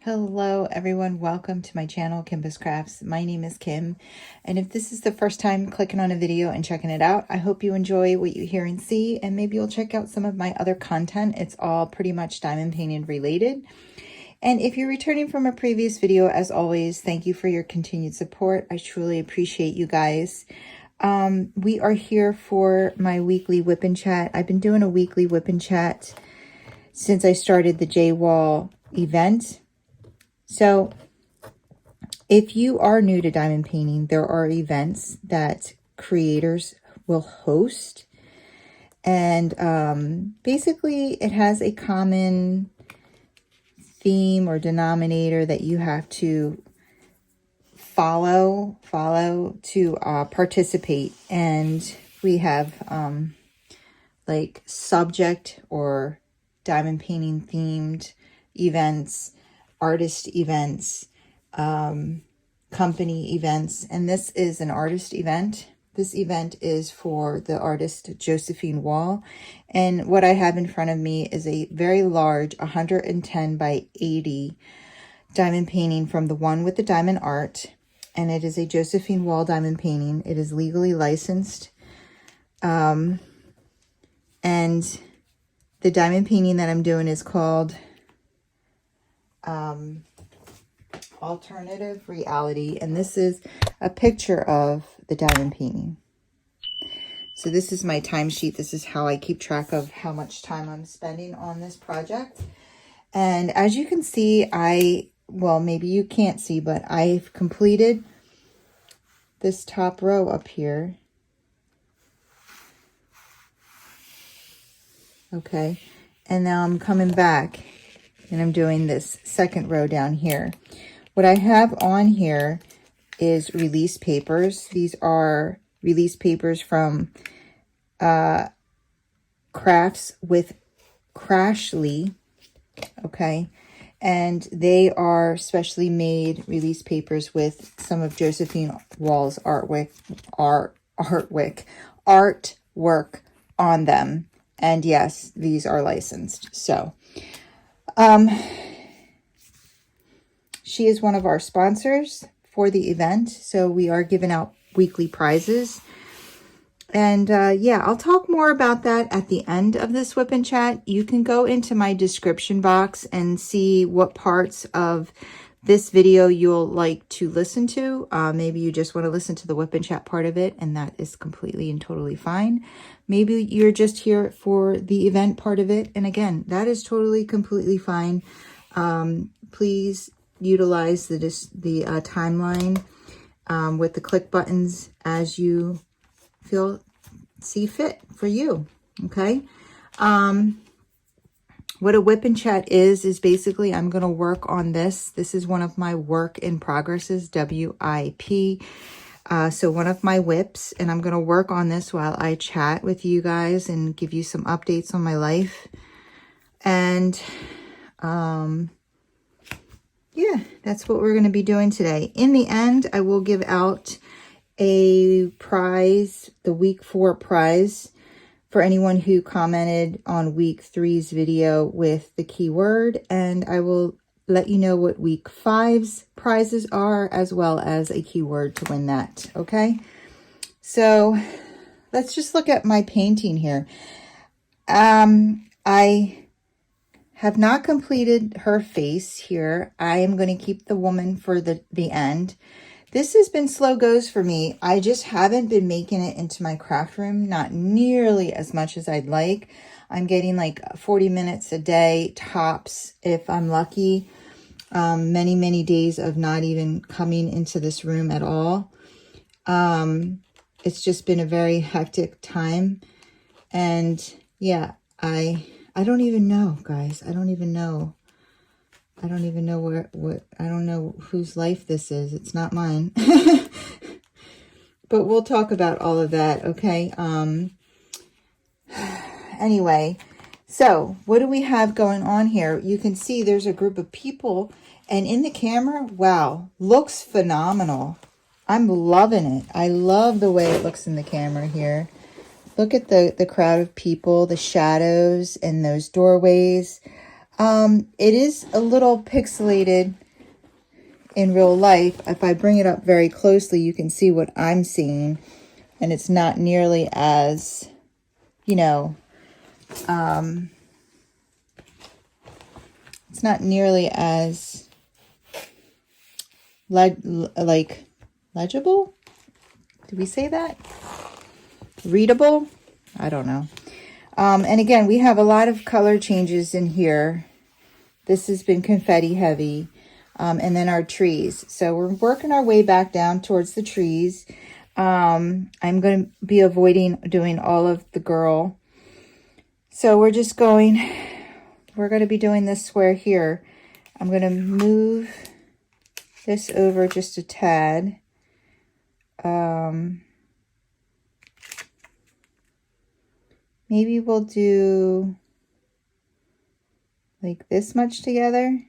Hello everyone, welcome to my channel, Kimba's Crafts. My name is Kim, and if this is the first time clicking on a video and checking it out, I hope you enjoy what you hear and see, and maybe you'll check out some of my other content. It's all pretty much diamond painting related. And if you're returning from a previous video, as always, thank you for your continued support. I truly appreciate you guys. We are here for my weekly whip and chat. I've been doing a weekly whip and chat since I started the J-Wall event. So if you are new to diamond painting, there are events that creators will host. And basically it has a common theme or denominator that you have to follow to participate. And we have like subject or diamond painting themed events, artist events, company events, and this is an artist event. This event is for the artist Josephine Wall, and what I have in front of me is a very large 110 by 80 diamond painting from the one with the diamond art, and it is a Josephine Wall diamond painting. It is legally licensed, and the diamond painting that I'm doing is called Alternative Reality, and this is a picture of the diamond painting. So this is my timesheet. This is how I keep track of how much time I'm spending on this project. And as you can see, well, maybe you can't see, but I've completed this top row up here. Okay, and now I'm coming back and I'm doing this second row down here. What I have on here is release papers. These are release papers from Crafts with Crashly, okay? And they are specially made release papers with some of Josephine Wall's artwork on them. And yes, these are licensed. So, she is one of our sponsors for the event, so we are giving out weekly prizes. And yeah, I'll talk more about that at the end of this whip and chat. You can go into my description box and see what parts of this video you'll like to listen to. Maybe you just want to listen to the whip and chat part of it, and that is completely and totally fine. Maybe you're just here for the event part of it, and again, that is totally, completely fine. Please utilize the timeline with the click buttons as you see fit for you. Okay. What a whip and chat is basically I'm going to work on this. This is one of my work in progresses, WIP. So one of my whips, and I'm going to work on this while I chat with you guys and give you some updates on my life. And yeah, that's what we're going to be doing today. In the end, I will give out a prize, the week 4 prize, for anyone who commented on week 3's video with the keyword. And I will let you know what week 5's prizes are, as well as a keyword to win that. Okay. So let's just look at my painting here. I have not completed her face here. I am going to keep the woman for the end. This has been slow goes for me. I just haven't been making it into my craft room, not nearly as much as I'd like. I'm getting like 40 minutes a day tops if I'm lucky. Many, many days of not even coming into this room at all. It's just been a very hectic time. And yeah, I don't even know, guys. I don't even know. I don't even know I don't know whose life this is. It's not mine. But we'll talk about all of that, okay? Anyway, so what do we have going on here? You can see there's a group of people, and in the camera, wow, looks phenomenal. I'm loving it. I love the way it looks in the camera here. Look at the crowd of people, the shadows and those doorways. It is a little pixelated in real life. If I bring it up very closely, you can see what I'm seeing. And it's not nearly as, you know, it's not nearly as like legible. Did we say that? Readable? I don't know. And again, we have a lot of color changes in here. This has been confetti heavy. And then our trees. So we're working our way back down towards the trees. I'm going to be avoiding doing all of the girl. So we're just going, we're going to be doing this square here. I'm going to move this over just a tad. Maybe we'll do like this much together.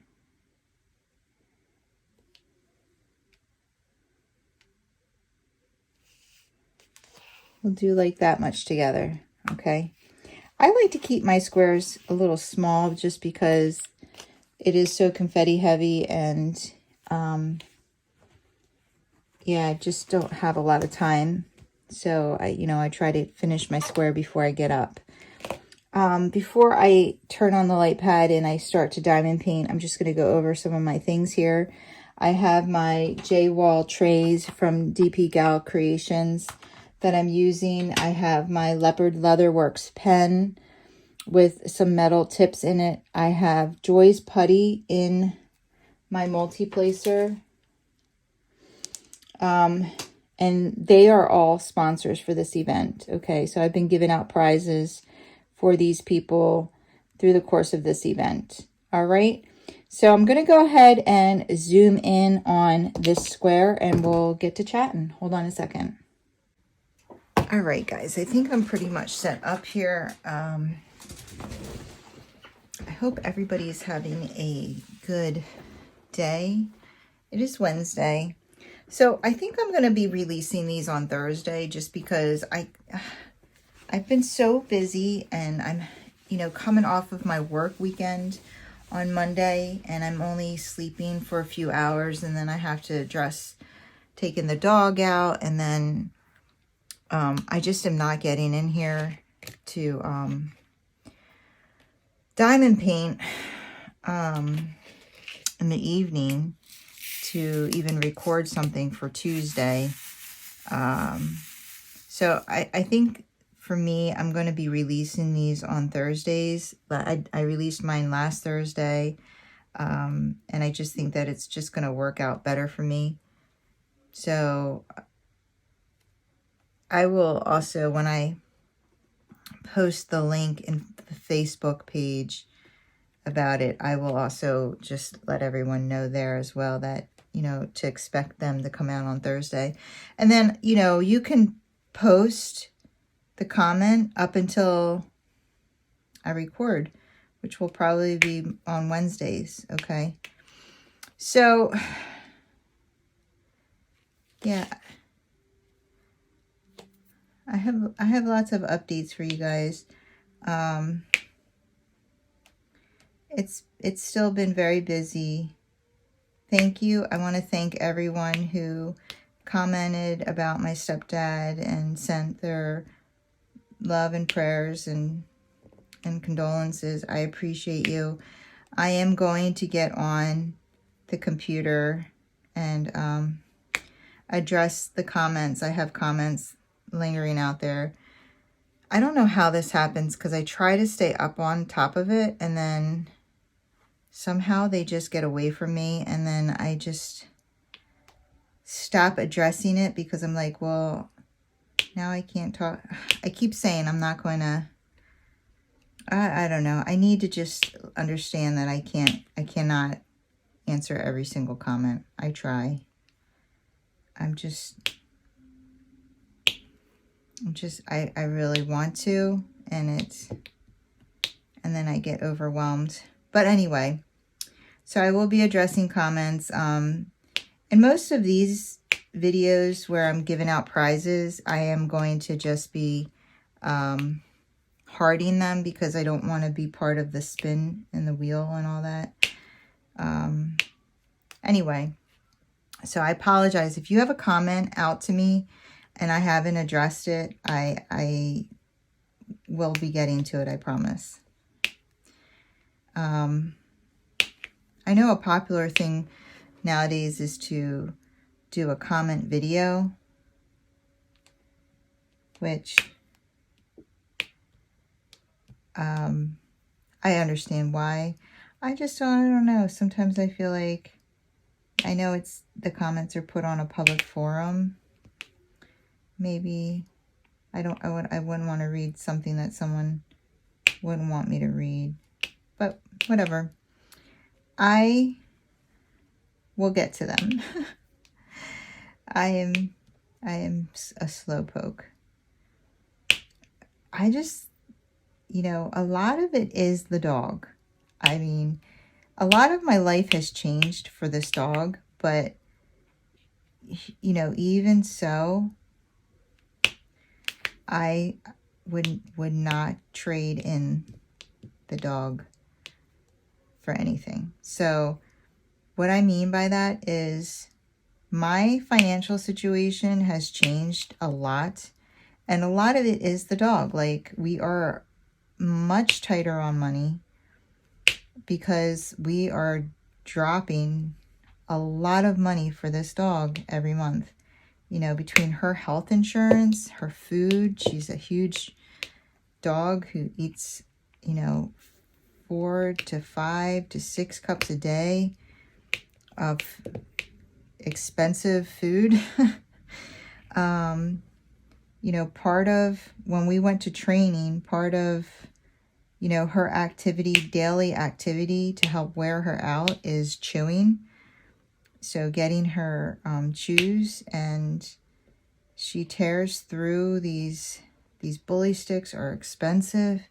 We'll do like that much together, okay? I like to keep my squares a little small just because it is so confetti heavy and yeah, I just don't have a lot of time. So I try to finish my square before I get up. Before I turn on the light pad and I start to diamond paint, I'm just going to go over some of my things here. I have my J Wall trays from DP Gal Creations that I'm using. I have my Leopard Leatherworks pen with some metal tips in it. I have Joy's putty in my multi-placer. And they are all sponsors for this event. Okay, so I've been giving out prizes for these people through the course of this event. All right, so I'm going to go ahead and zoom in on this square and we'll get to chatting. Hold on a second. All right, guys, I think I'm pretty much set up here. I hope everybody is having a good day. It is Wednesday. So I think I'm going to be releasing these on Thursday just because I've been so busy and I'm, coming off of my work weekend on Monday and I'm only sleeping for a few hours and then I have to dress, taking the dog out, and then I just am not getting in here to diamond paint in the evening to even record something for Tuesday. So I think for me, I'm going to be releasing these on Thursdays. I released mine last Thursday, and I just think that it's just going to work out better for me. So I will also, when I post the link in the Facebook page about it, I will also just let everyone know there as well that, to expect them to come out on Thursday. And then, you can post the comment up until I record, which will probably be on Wednesdays, okay? So, yeah, I have lots of updates for you guys. It's still been very busy. Thank you. I want to thank everyone who commented about my stepdad and sent their love and prayers and condolences. I appreciate you. I am going to get on the computer and address the comments. I have comments lingering out there. I don't know how this happens because I try to stay up on top of it and then somehow they just get away from me, and then I just stop addressing it because I'm like, well, now I can't talk. I keep saying I'm not going to, I don't know. I need to just understand that I cannot answer every single comment. I try. I really want to, and then I get overwhelmed. But anyway, so I will be addressing comments. And most of these videos where I'm giving out prizes, I am going to just be hearting them because I don't want to be part of the spin and the wheel and all that. Anyway, so I apologize. If you have a comment out to me and I haven't addressed it, I will be getting to it, I promise. I know a popular thing nowadays is to do a comment video, which I understand why. I don't know. Sometimes I feel like, I know it's, the comments are put on a public forum. Maybe I wouldn't want to read something that someone wouldn't want me to read, but whatever. I will get to them. I am a slowpoke. I just, you know, a lot of it is the dog. I mean, a lot of my life has changed for this dog, but, you know, even so, I would not trade in the dog for anything. So what I mean by that is my financial situation has changed a lot, and a lot of it is the dog. Like, we are much tighter on money because we are dropping a lot of money for this dog every month. You know, between her health insurance, her food, she's a huge dog who eats, you know, 4 to 5 to 6 cups a day of expensive food. You know, part of when we went to training, part of, you know, her activity, daily activity to help wear her out is chewing. So getting her chews, and she tears through these bully sticks are expensive.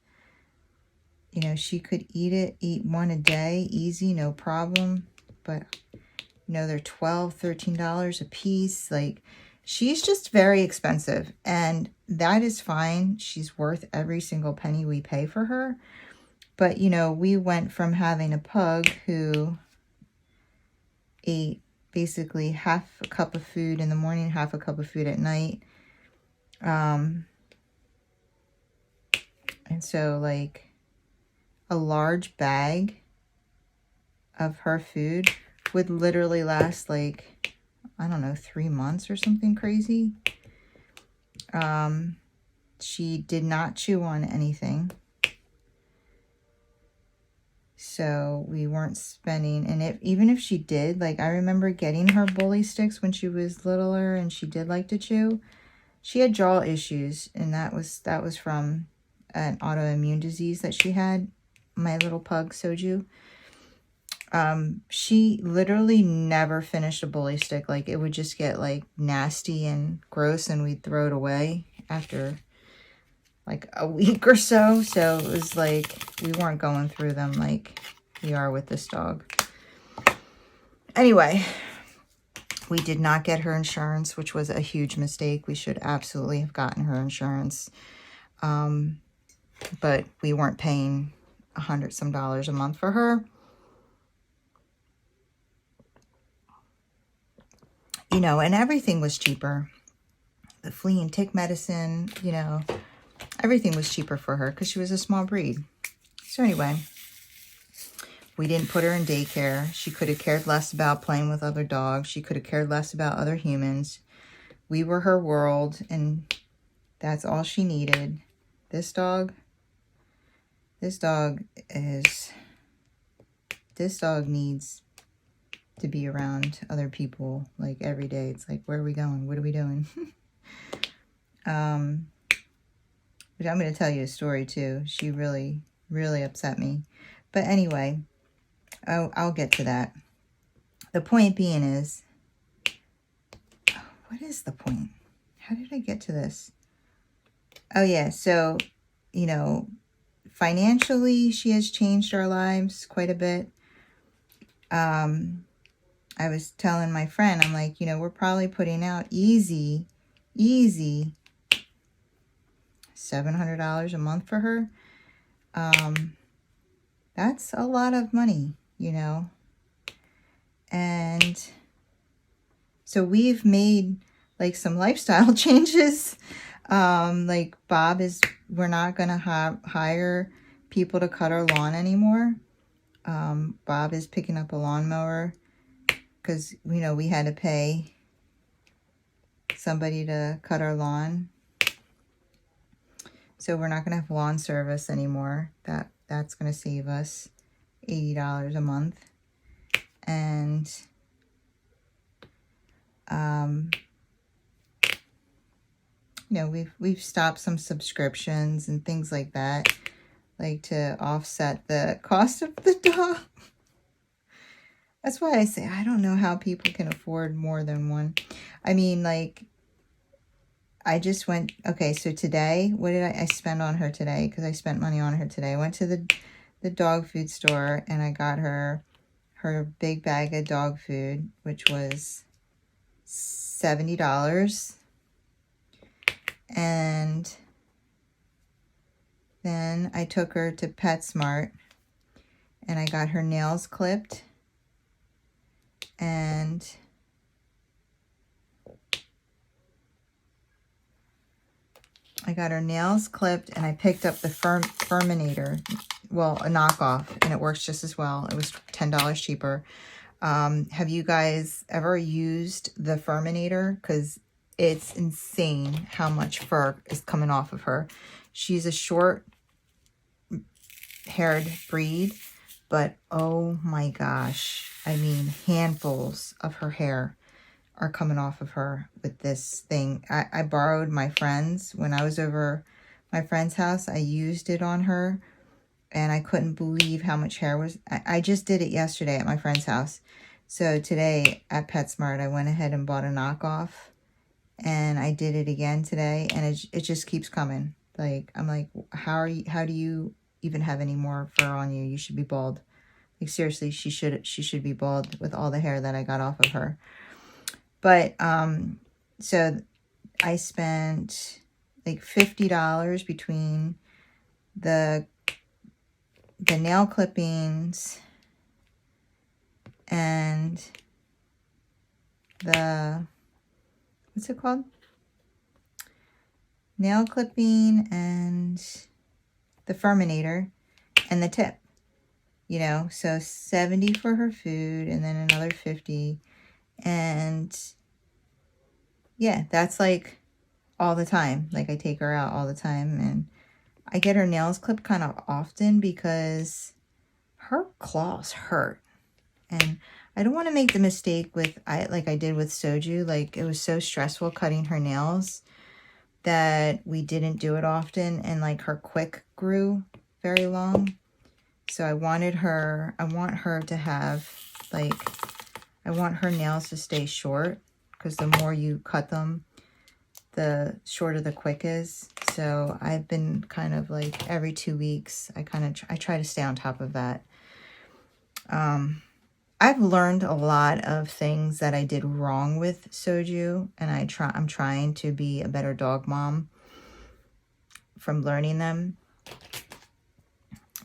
You know, she could eat one a day, easy, no problem. But, you know, they're $12, $13 a piece. Like, she's just very expensive, and that is fine. She's worth every single penny we pay for her. But, you know, we went from having a pug who ate basically half a cup of food in the morning, half a cup of food at night. And so, like, a large bag of her food would literally last, like, I don't know, 3 months or something crazy. She did not chew on anything. So we weren't spending, and even if she did, like, I remember getting her bully sticks when she was littler and she did like to chew. She had jaw issues, and that was from an autoimmune disease that she had, my little pug Soju. She literally never finished a bully stick. Like, it would just get, like, nasty and gross, and we'd throw it away after like a week or so. So it was like we weren't going through them like we are with this dog. Anyway, we did not get her insurance, which was a huge mistake. We should absolutely have gotten her insurance. But we weren't paying $100 some a month for her. You know, and everything was cheaper. The flea and tick medicine, you know, everything was cheaper for her because she was a small breed. So anyway, we didn't put her in daycare. She could have cared less about playing with other dogs. She could have cared less about other humans. We were her world, and that's all she needed. This dog needs to be around other people, like, every day. It's like, where are we going? What are we doing? But I'm going to tell you a story too. She really, really upset me. But anyway, I'll get to that. The point being is, what is the point? How did I get to this? Oh yeah, so, you know, financially, she has changed our lives quite a bit. I was telling my friend, I'm like, you know, we're probably putting out easy $700 a month for her. That's a lot of money, you know. And so we've made like some lifestyle changes. Like we're not going to hire people to cut our lawn anymore. Bob is picking up a lawnmower because, you know, we had to pay somebody to cut our lawn. So we're not going to have lawn service anymore. That's going to save us $80 a month. And you know, we've stopped some subscriptions and things like that, like to offset the cost of the dog. That's why I say I don't know how people can afford more than one. I mean, like, I just went, okay, so today, what did I spend on her today? Because I spent money on her today. I went to the dog food store and I got her big bag of dog food, which was $70. And then I took her to PetSmart and I got her nails clipped. And I got her nails clipped and I picked up the Furminator, well, a knockoff, and it works just as well. It was $10 cheaper. Have you guys ever used the Furminator? Because it's insane how much fur is coming off of her. She's a short-haired breed, but oh my gosh. I mean, handfuls of her hair are coming off of her with this thing. I borrowed my friend's. When I was over my friend's house, I used it on her, and I couldn't believe how much hair was. I just did it yesterday at my friend's house. So today at PetSmart, I went ahead and bought a knockoff, and I did it again today, and it just keeps coming. Like, I'm like, how do you even have any more fur on you? You should be bald. Like, seriously, she should be bald with all the hair that I got off of her. But so I spent like $50 between the nail clippings and the, what's it called? Nail clipping and the Furminator and the tip. You know, so 70 for her food and then another 50. And yeah, that's like all the time. Like, I take her out all the time, and I get her nails clipped kind of often because her claws hurt. And I don't want to make the mistake like I did with Soju. Like, it was so stressful cutting her nails that we didn't do it often, and like her quick grew very long. So I want her to have, like, I want her nails to stay short, because the more you cut them, the shorter the quick is. So I've been kind of like every 2 weeks, I try to stay on top of that. I've learned a lot of things that I did wrong with Soju, and I'm trying to be a better dog mom from learning them.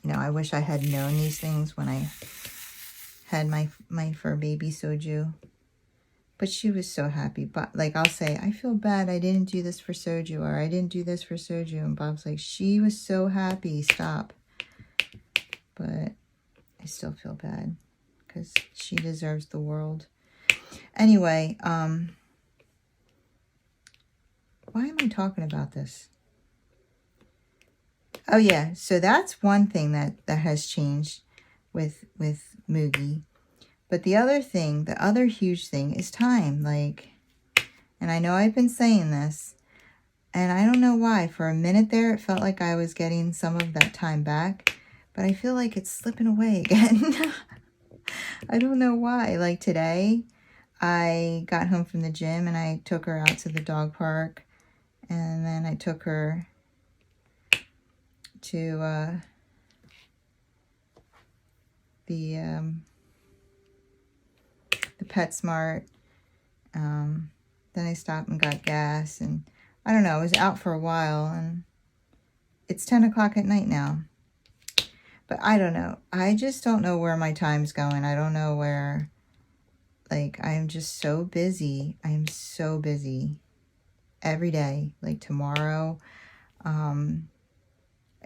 You know, I wish I had known these things when I had my fur baby Soju. But she was so happy. But like, I'll say, I feel bad I didn't do this for Soju, or I didn't do this for Soju. And Bob's like, she was so happy. Stop. But I still feel bad because she deserves the world. Anyway, why am I talking about this? Oh yeah, so that's one thing that has changed with Moogie. But the other huge thing is time. Like, and I know I've been saying this, and I don't know why. For a minute there, it felt like I was getting some of that time back, but I feel like it's slipping away again. I don't know why. Like today, I got home from the gym and I took her out to the dog park, and then I took her to the PetSmart. Then I stopped and got gas, and I don't know, I was out for a while, and it's 10 o'clock at night now. But I don't know. I just don't know where my time's going. I don't know where, like, I'm just so busy. I am so busy every day. Like tomorrow,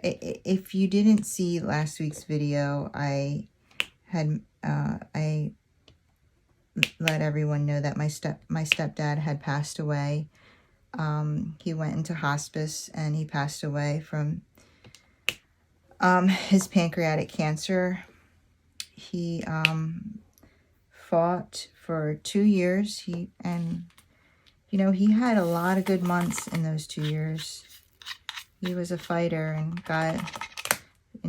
if you didn't see last week's video, I let everyone know that my stepdad had passed away. He went into hospice and he passed away from his pancreatic cancer. He fought for 2 years. He had a lot of good months in those 2 years. He was a fighter and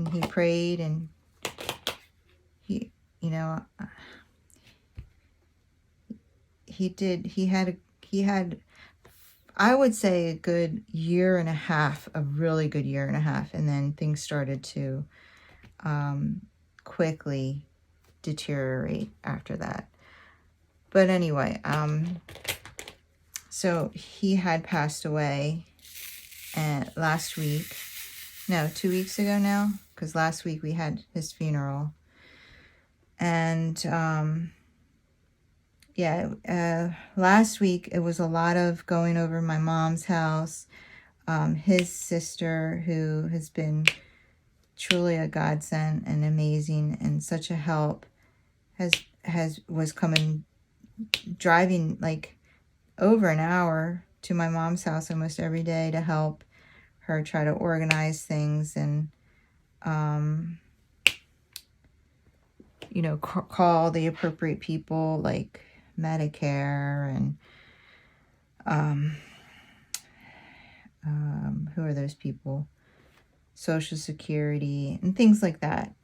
he prayed, and he had I would say a good year and a half, a really good year and a half, and then things started to quickly deteriorate after that. But anyway, so he had passed away last week. No, 2 weeks ago now, because last week we had his funeral. And last week it was a lot of going over my mom's house. His sister, who has been truly a godsend and amazing and such a help, was coming, driving like over an hour to my mom's house almost every day to help her try to organize things and call the appropriate people, like Medicare and who are those people? Social Security and things like that.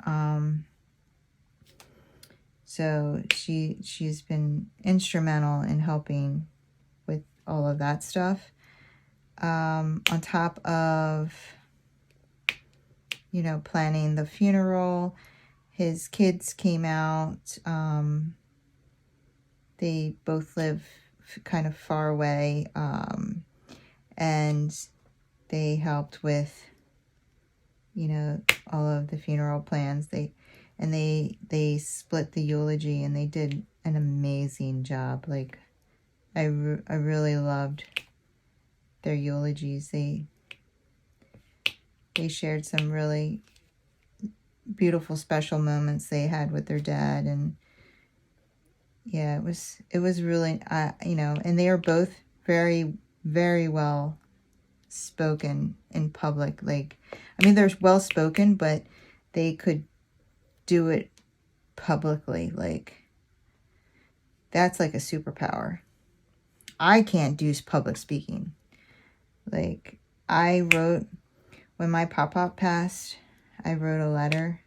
So she's been instrumental in helping with all of that stuff. On top of, planning the funeral, his kids came out. They both live kind of far away, and they helped with, all of the funeral plans. They split the eulogy, and they did an amazing job. Like, I really loved their eulogies. They shared some really beautiful, special moments they had with their dad, and yeah, it was really, and they are both very, very well spoken in public. Like, I mean, they're well spoken, but they could do it publicly. Like, that's like a superpower. I can't do public speaking. Like, when my pop-pop passed, I wrote a letter.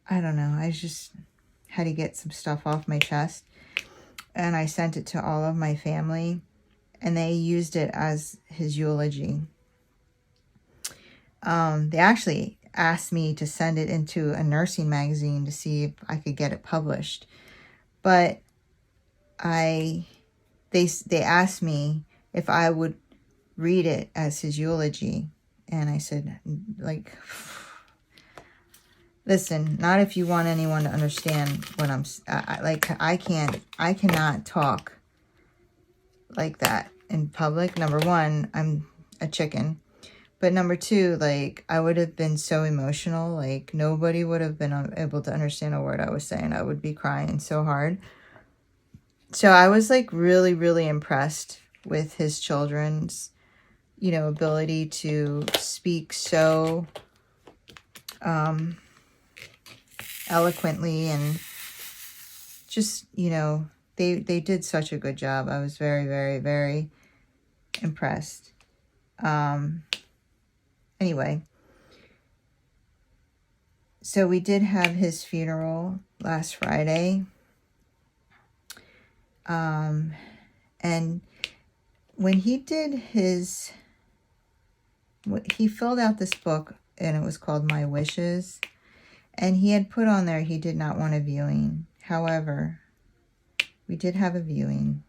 I don't know, I just had to get some stuff off my chest, and I sent it to all of my family, and they used it as his eulogy. They actually asked me to send it into a nursing magazine to see if I could get it published, but they asked me if I would read it as his eulogy, and I said, like, listen, not if you want anyone to understand what I cannot talk like that in public. Number one, I'm a chicken. But number two, like, I would have been so emotional. Like, nobody would have been able to understand a word I was saying. I would be crying so hard. So I was, like, really, really impressed with his children's, ability to speak so eloquently, and just, they did such a good job. I was very, very, very impressed. Anyway, so we did have his funeral last Friday. And when he did he filled out this book, and it was called My Wishes. And he had put on there he did not want a viewing. However, we did have a viewing.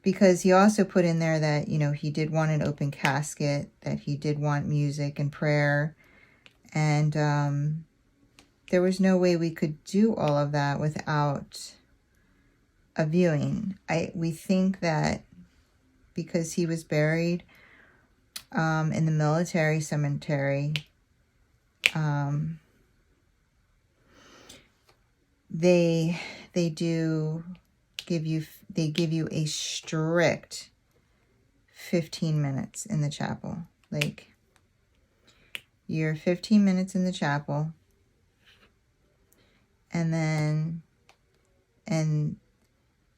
because he also put in there that, you know, he did want an open casket, that he did want music and prayer. And there was no way we could do all of that without a viewing. We think that because he was buried in the military cemetery, they give you a strict 15 minutes in the chapel. Like, you're 15 minutes in the chapel, and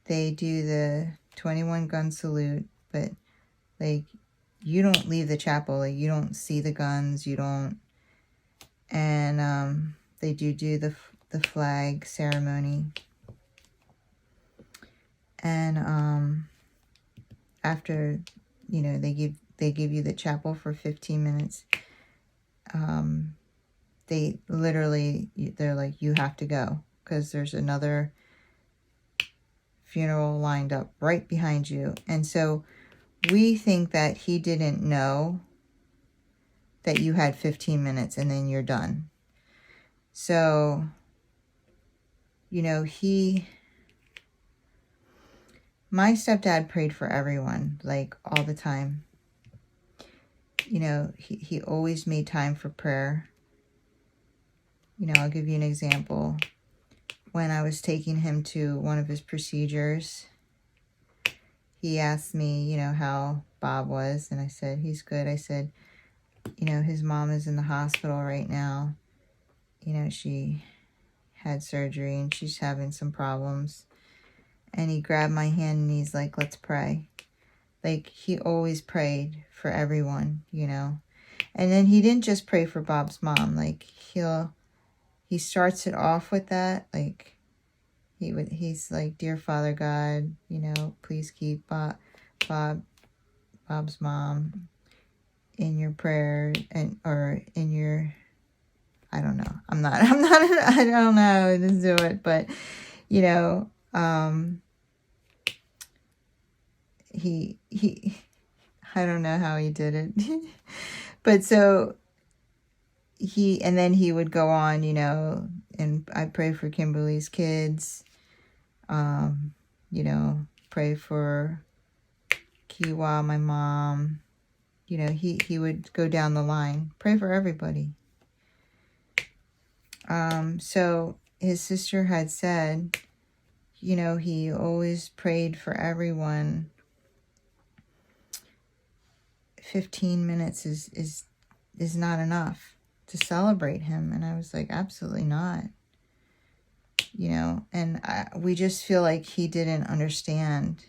they do the 21 gun salute, but like, you don't leave the chapel. Like, you don't see the guns, you don't. And they do the flag ceremony. And after, you know, they give you the chapel for 15 minutes. They literally, they're like, you have to go, because there's another funeral lined up right behind you. And so we think that he didn't know that you had 15 minutes and then you're done. So, you know, my stepdad prayed for everyone, like, all the time. You know, he always made time for prayer. You know, I'll give you an example. When I was taking him to one of his procedures, he asked me, you know, how Bob was. And I said, he's good. I said, you know, his mom is in the hospital right now. You know, she had surgery and she's having some problems. And he grabbed my hand and he's like, let's pray. Like, he always prayed for everyone, you know. And then he didn't just pray for Bob's mom. Like, he starts it off with that. Like, he's like, dear Father God, you know, please keep Bob's mom in your prayer, or in your, I don't know. I don't know how to do it, but, you know, he I don't know how he did it. But so and then he would go on, you know, and I pray for Kimberly's kids, you know, pray for Kiwa, my mom. You know, he would go down the line, pray for everybody. So his sister had said, you know, he always prayed for everyone. 15 minutes is not enough to celebrate him. And I was like, absolutely not. You know, and we just feel like he didn't understand.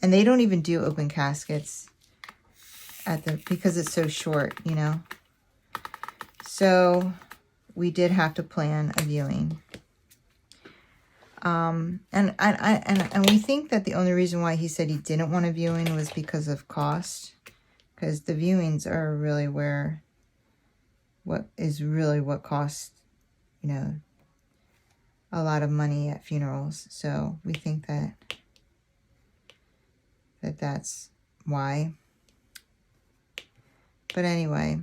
And they don't even do open caskets because it's so short, you know. So we did have to plan a viewing. And we think that the only reason why he said he didn't want a viewing was because of cost. Because the viewings are really what costs, you know, a lot of money at funerals. So we think that's why. But anyway,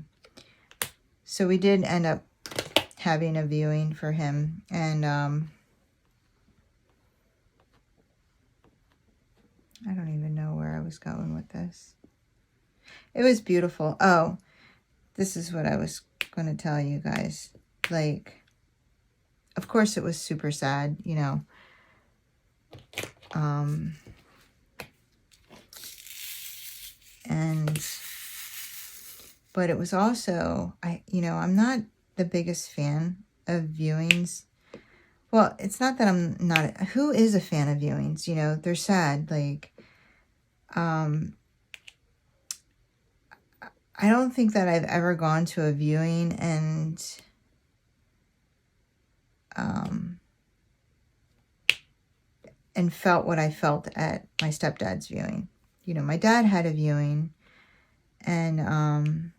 so we did end up having a viewing for him. And I don't even know where I was going with this. It was beautiful. Oh, this is what I was going to tell you guys. Like, of course it was super sad, you know. But it was also, I'm not the biggest fan of viewings. Well, it's not that I'm not, who is a fan of viewings? You know, they're sad. Like, I don't think that I've ever gone to a viewing and felt what I felt at my stepdad's viewing. You know, my dad had a viewing, and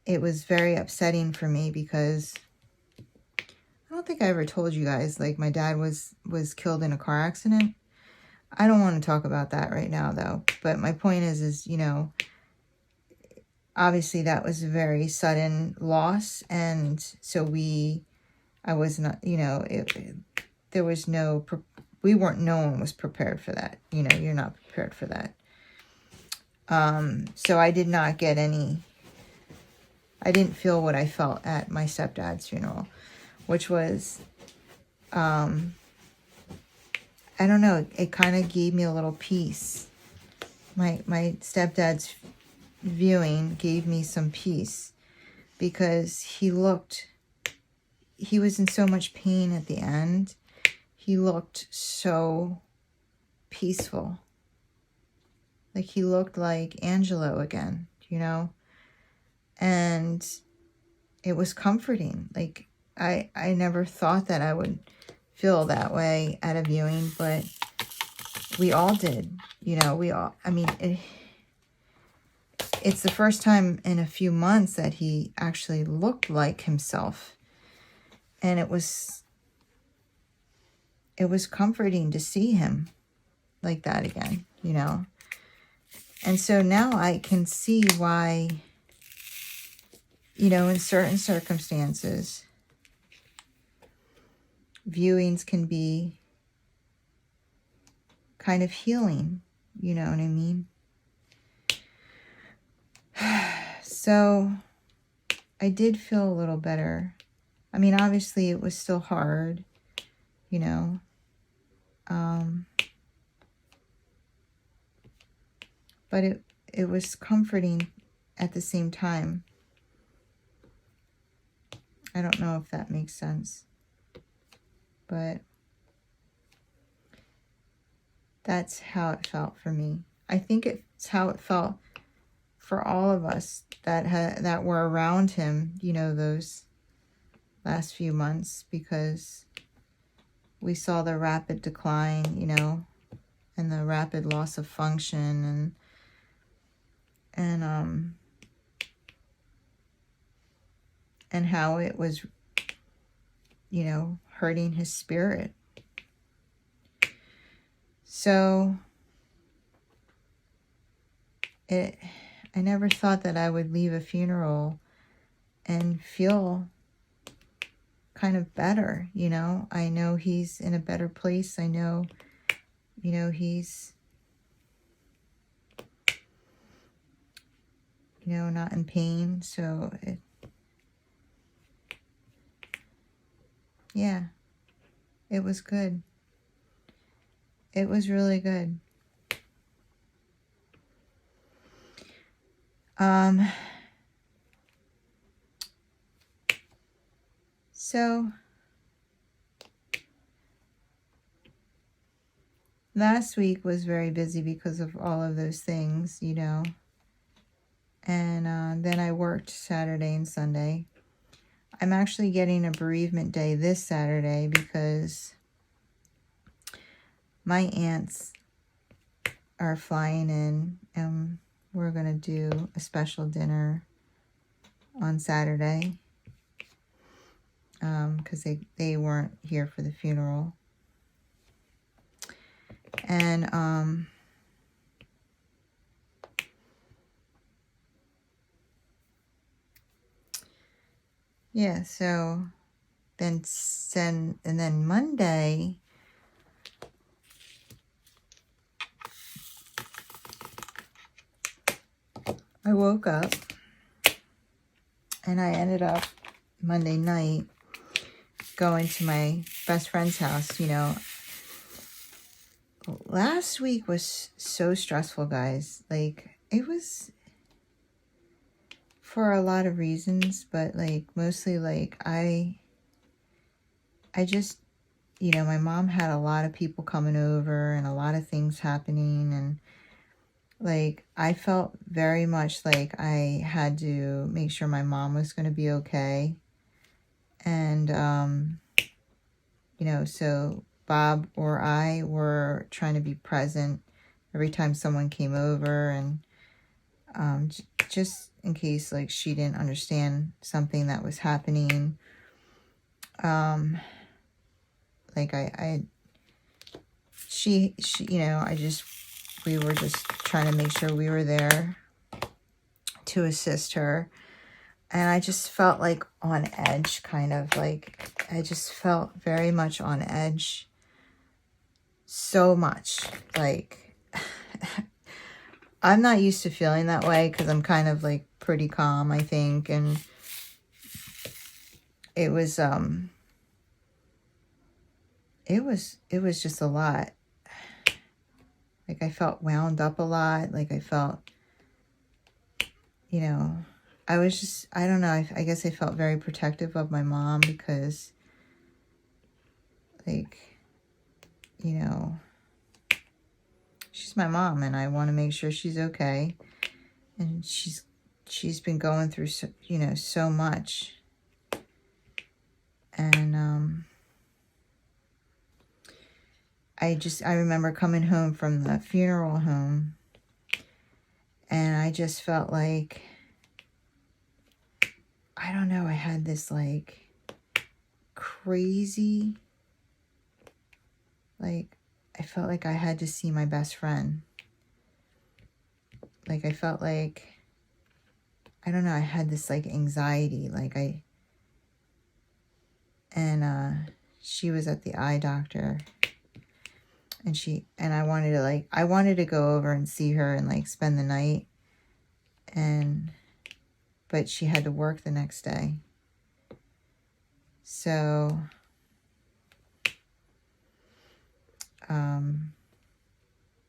it was very upsetting for me because I don't don't think I ever told you guys, like, my dad was killed in a car accident. I don't want to talk about that right now, though. But my point is, you know, obviously that was a very sudden loss. And so I was not, you know, there was no, no one was prepared for that. You know, you're not prepared for that. So I did not get I didn't feel what I felt at my stepdad's funeral, which was, I don't know, it kind of gave me a little peace. My stepdad's viewing gave me some peace because he was in so much pain at the end. He looked so peaceful. Like he looked like Angelo again, you know? And it was comforting. Like I never thought that I would feel that way at a viewing, but we all did, you know, I mean, it's the first time in a few months that he actually looked like himself. And it was comforting to see him like that again, you know. And so now I can see why, you know, in certain circumstances, viewings can be kind of healing, you know what I mean? So I did feel a little better. I mean, obviously it was still hard, you know. But it was comforting at the same time. I don't know if that makes sense, but that's how it felt for me. I think it's how it felt for all of us that were around him, you know, those last few months, because we saw the rapid decline, you know, and the rapid loss of function and how it was, you know, hurting his spirit. So I never thought that I would leave a funeral and feel kind of better, you know. I know he's in a better place. I know, you know, he's, you know, not in pain. So yeah, it was good. It was really good. So last week was very busy because of all of those things, you know. And then I worked Saturday and Sunday. I'm actually getting a bereavement day this Saturday because my aunts are flying in and we're going to do a special dinner on Saturday because they weren't here for the funeral. And yeah, so then Monday I woke up and I ended up Monday night going to my best friend's house. You know, last week was so stressful, guys. Like, it was for a lot of reasons, but like mostly like I just, you know, my mom had a lot of people coming over and a lot of things happening, and like I felt very much like I had to make sure my mom was going to be okay. And you know, so Bob or I were trying to be present every time someone came over, and just in case like she didn't understand something that was happening. Like she, you know, we were just trying to make sure we were there to assist her. And I just felt like on edge, kind of like, I just felt very much on edge. So much. Like, I'm not used to feeling that way because I'm kind of like pretty calm, I think. And it was just a lot. Like, I felt wound up a lot. Like, I felt, you know, I was just, I don't know, I guess I felt very protective of my mom because, like, you know, she's my mom and I want to make sure she's okay. And she's been going through, so, you know, so much. And I remember coming home from the funeral home and I just felt like, I don't know, I had this like crazy, like, I felt like I had to see my best friend. Like, I felt like, I don't know, I had this like anxiety, like she was at the eye doctor and I wanted to go over and see her and like spend the night, but she had to work the next day. So,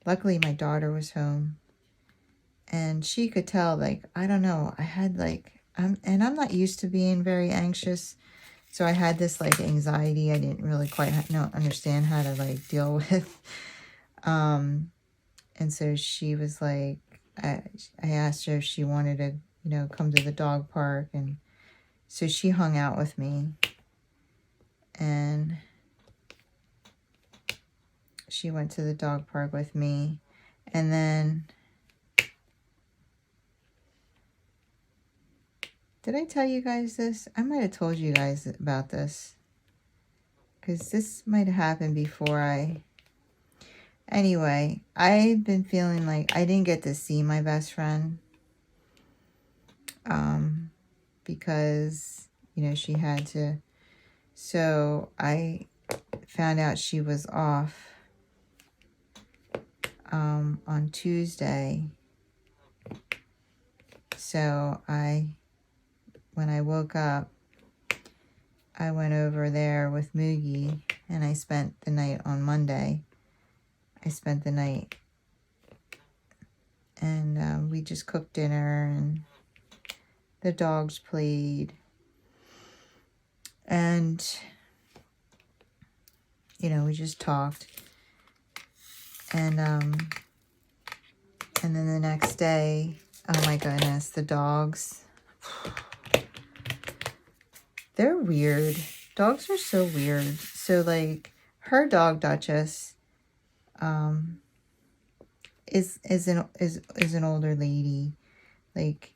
luckily my daughter was home and she could tell, like, I don't know, I had like, and I'm not used to being very anxious. So I had this like anxiety I didn't really quite understand how to like deal with. And so she was like, I asked her if she wanted to, you know, come to the dog park. And so she hung out with me. And she went to the dog park with me. And then, did I tell you guys this? I might have told you guys about this. Because this might have happened before Anyway, I've been feeling like I didn't get to see my best friend. Because, you know, she had to. So I found out she was off on Tuesday. So when I woke up, I went over there with Moogie and I spent the night on Monday. I spent the night and we just cooked dinner and the dogs played. And, you know, we just talked. And then the next day, oh my goodness, the dogs. They're weird. Dogs are so weird. So, like, her dog, Duchess, is an older lady. Like,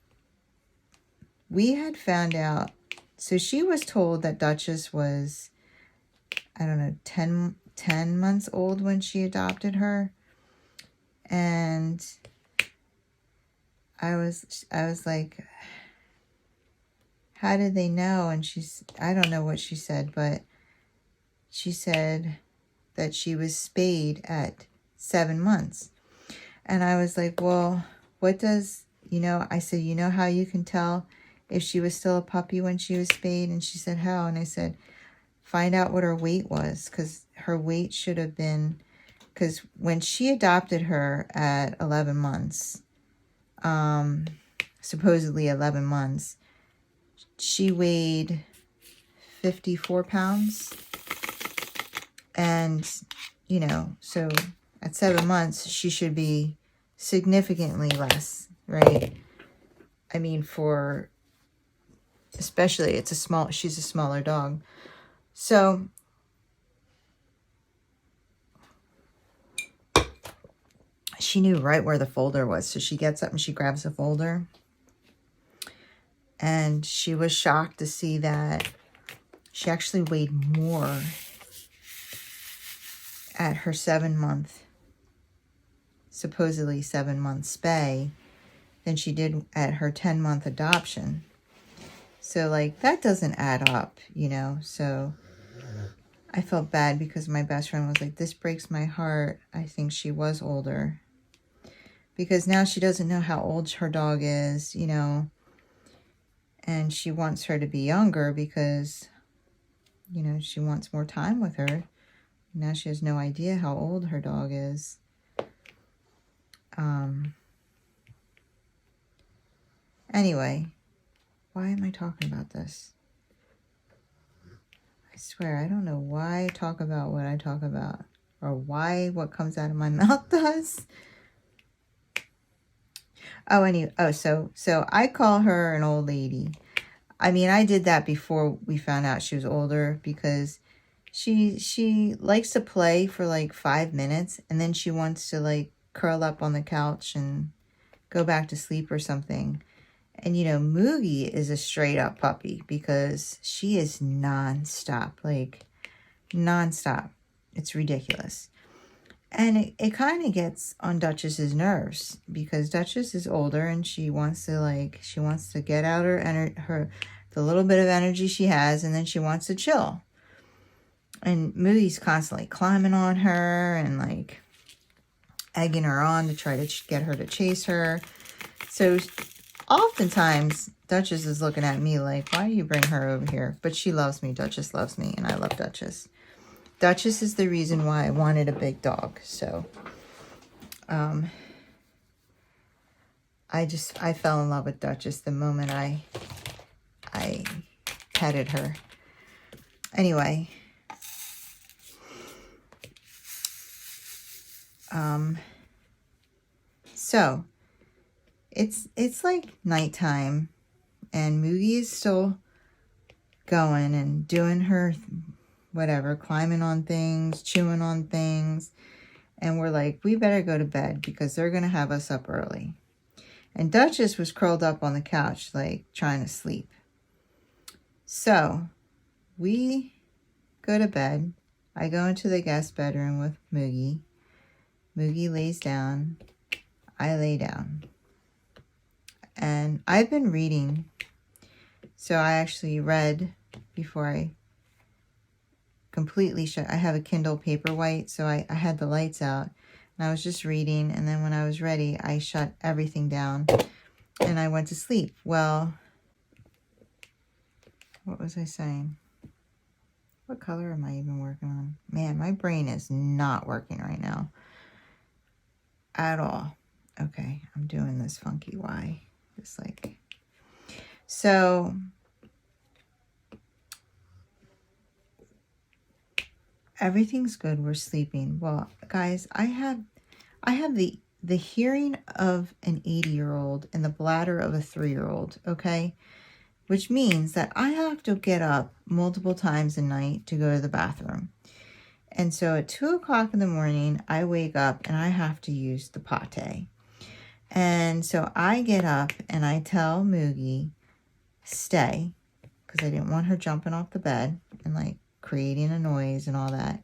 we had found out, so she was told that Duchess was, I don't know, 10 months old when she adopted her. And I was like, how did they know? And I don't know what she said, but she said that she was spayed at 7 months. And I was like, well, what does, you know, I said, you know how you can tell if she was still a puppy when she was spayed? And she said, how? And I said, find out what her weight was, because her weight should have been, because when she adopted her at 11 months, supposedly 11 months, she weighed 54 pounds. And, you know, so at 7 months, she should be significantly less, right? I mean, especially, she's a smaller dog. So, she knew right where the folder was. So she gets up and she grabs the folder. And she was shocked to see that she actually weighed more at her 7-month, supposedly 7-month spay than she did at her 10-month adoption. So, like, that doesn't add up, you know? So I felt bad because my best friend was like, this breaks my heart. I think she was older. Because now she doesn't know how old her dog is, you know? And she wants her to be younger because, you know, she wants more time with her. Now she has no idea how old her dog is. Anyway, why am I talking about this? I swear, I don't know why I talk about what I talk about, or why what comes out of my mouth does. Oh, so I call her an old lady. I mean, I did that before we found out she was older because she likes to play for like 5 minutes and then she wants to like curl up on the couch and go back to sleep or something. And, you know, Moogie is a straight up puppy because she is nonstop, like nonstop. It's ridiculous. And it kind of gets on Duchess's nerves because Duchess is older and she wants to get out the little bit of energy she has, and then she wants to chill. And Moogie's constantly climbing on her and like egging her on to try to get her to chase her. So oftentimes Duchess is looking at me like, why do you bring her over here? But she loves me. Duchess loves me, and I love Duchess. Duchess is the reason why I wanted a big dog. So, I fell in love with Duchess the moment I petted her. Anyway, so it's like nighttime, and Moogie is still going and doing her whatever, climbing on things, chewing on things. And we're like, we better go to bed because they're going to have us up early. And Duchess was curled up on the couch, like trying to sleep. So we go to bed. I go into the guest bedroom with Moogie. Moogie lays down. I lay down. And I've been reading. So I actually read before I completely shut. I have a Kindle Paperwhite, so I had the lights out and I was just reading, and then when I was ready I shut everything down and I went to sleep. Well, what was I saying? What color am I even working on? Man, my brain is not working right now at all. Okay, I'm doing this funky Y, just like so. Everything's good. We're sleeping. Well, guys, I have the hearing of an 80-year-old and the bladder of a 3-year-old, okay? Which means that I have to get up multiple times a night to go to the bathroom. And so at 2 o'clock in the morning, I wake up and I have to use the potty. And so I get up and I tell Moogie, stay, because I didn't want her jumping off the bed and like creating a noise and all that.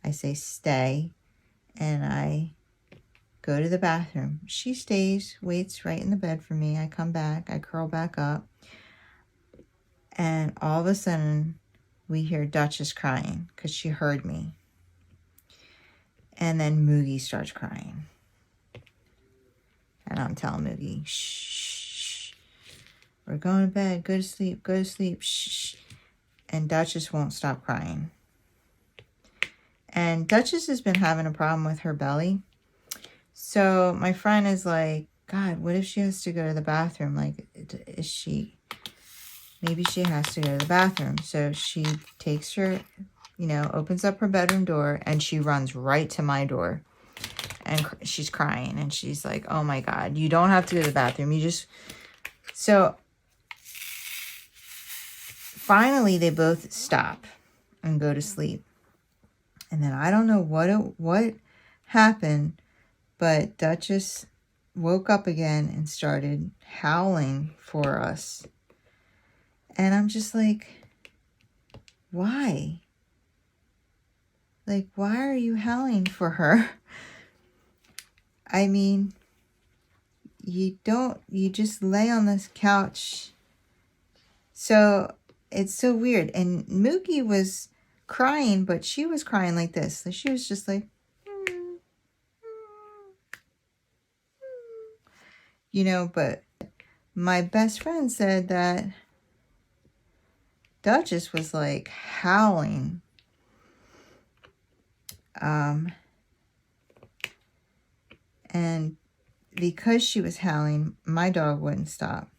I say stay, and I go to the bathroom. She stays, waits right in the bed for me. I come back, I curl back up, and all of a sudden we hear Duchess crying because she heard me. And then Moogie starts crying. And I'm telling Moogie, shh, we're going to bed, go to sleep, shh. And Duchess won't stop crying. And Duchess has been having a problem with her belly. So my friend is like, God, what if she has to go to the bathroom? Like, maybe she has to go to the bathroom. So she takes her, you know, opens up her bedroom door and she runs right to my door. And she's crying and she's like, oh my God, you don't have to go to the bathroom. You just, so finally, they both stop and go to sleep. And then I don't know what happened, but Duchess woke up again and started howling for us. And I'm just like, why? Like, why are you howling for her? I mean, you just lay on this couch. So it's so weird. And Mookie was crying, but she was crying like this. So she was just like, you know, but my best friend said that Duchess was like howling. And because she was howling, my dog wouldn't stop.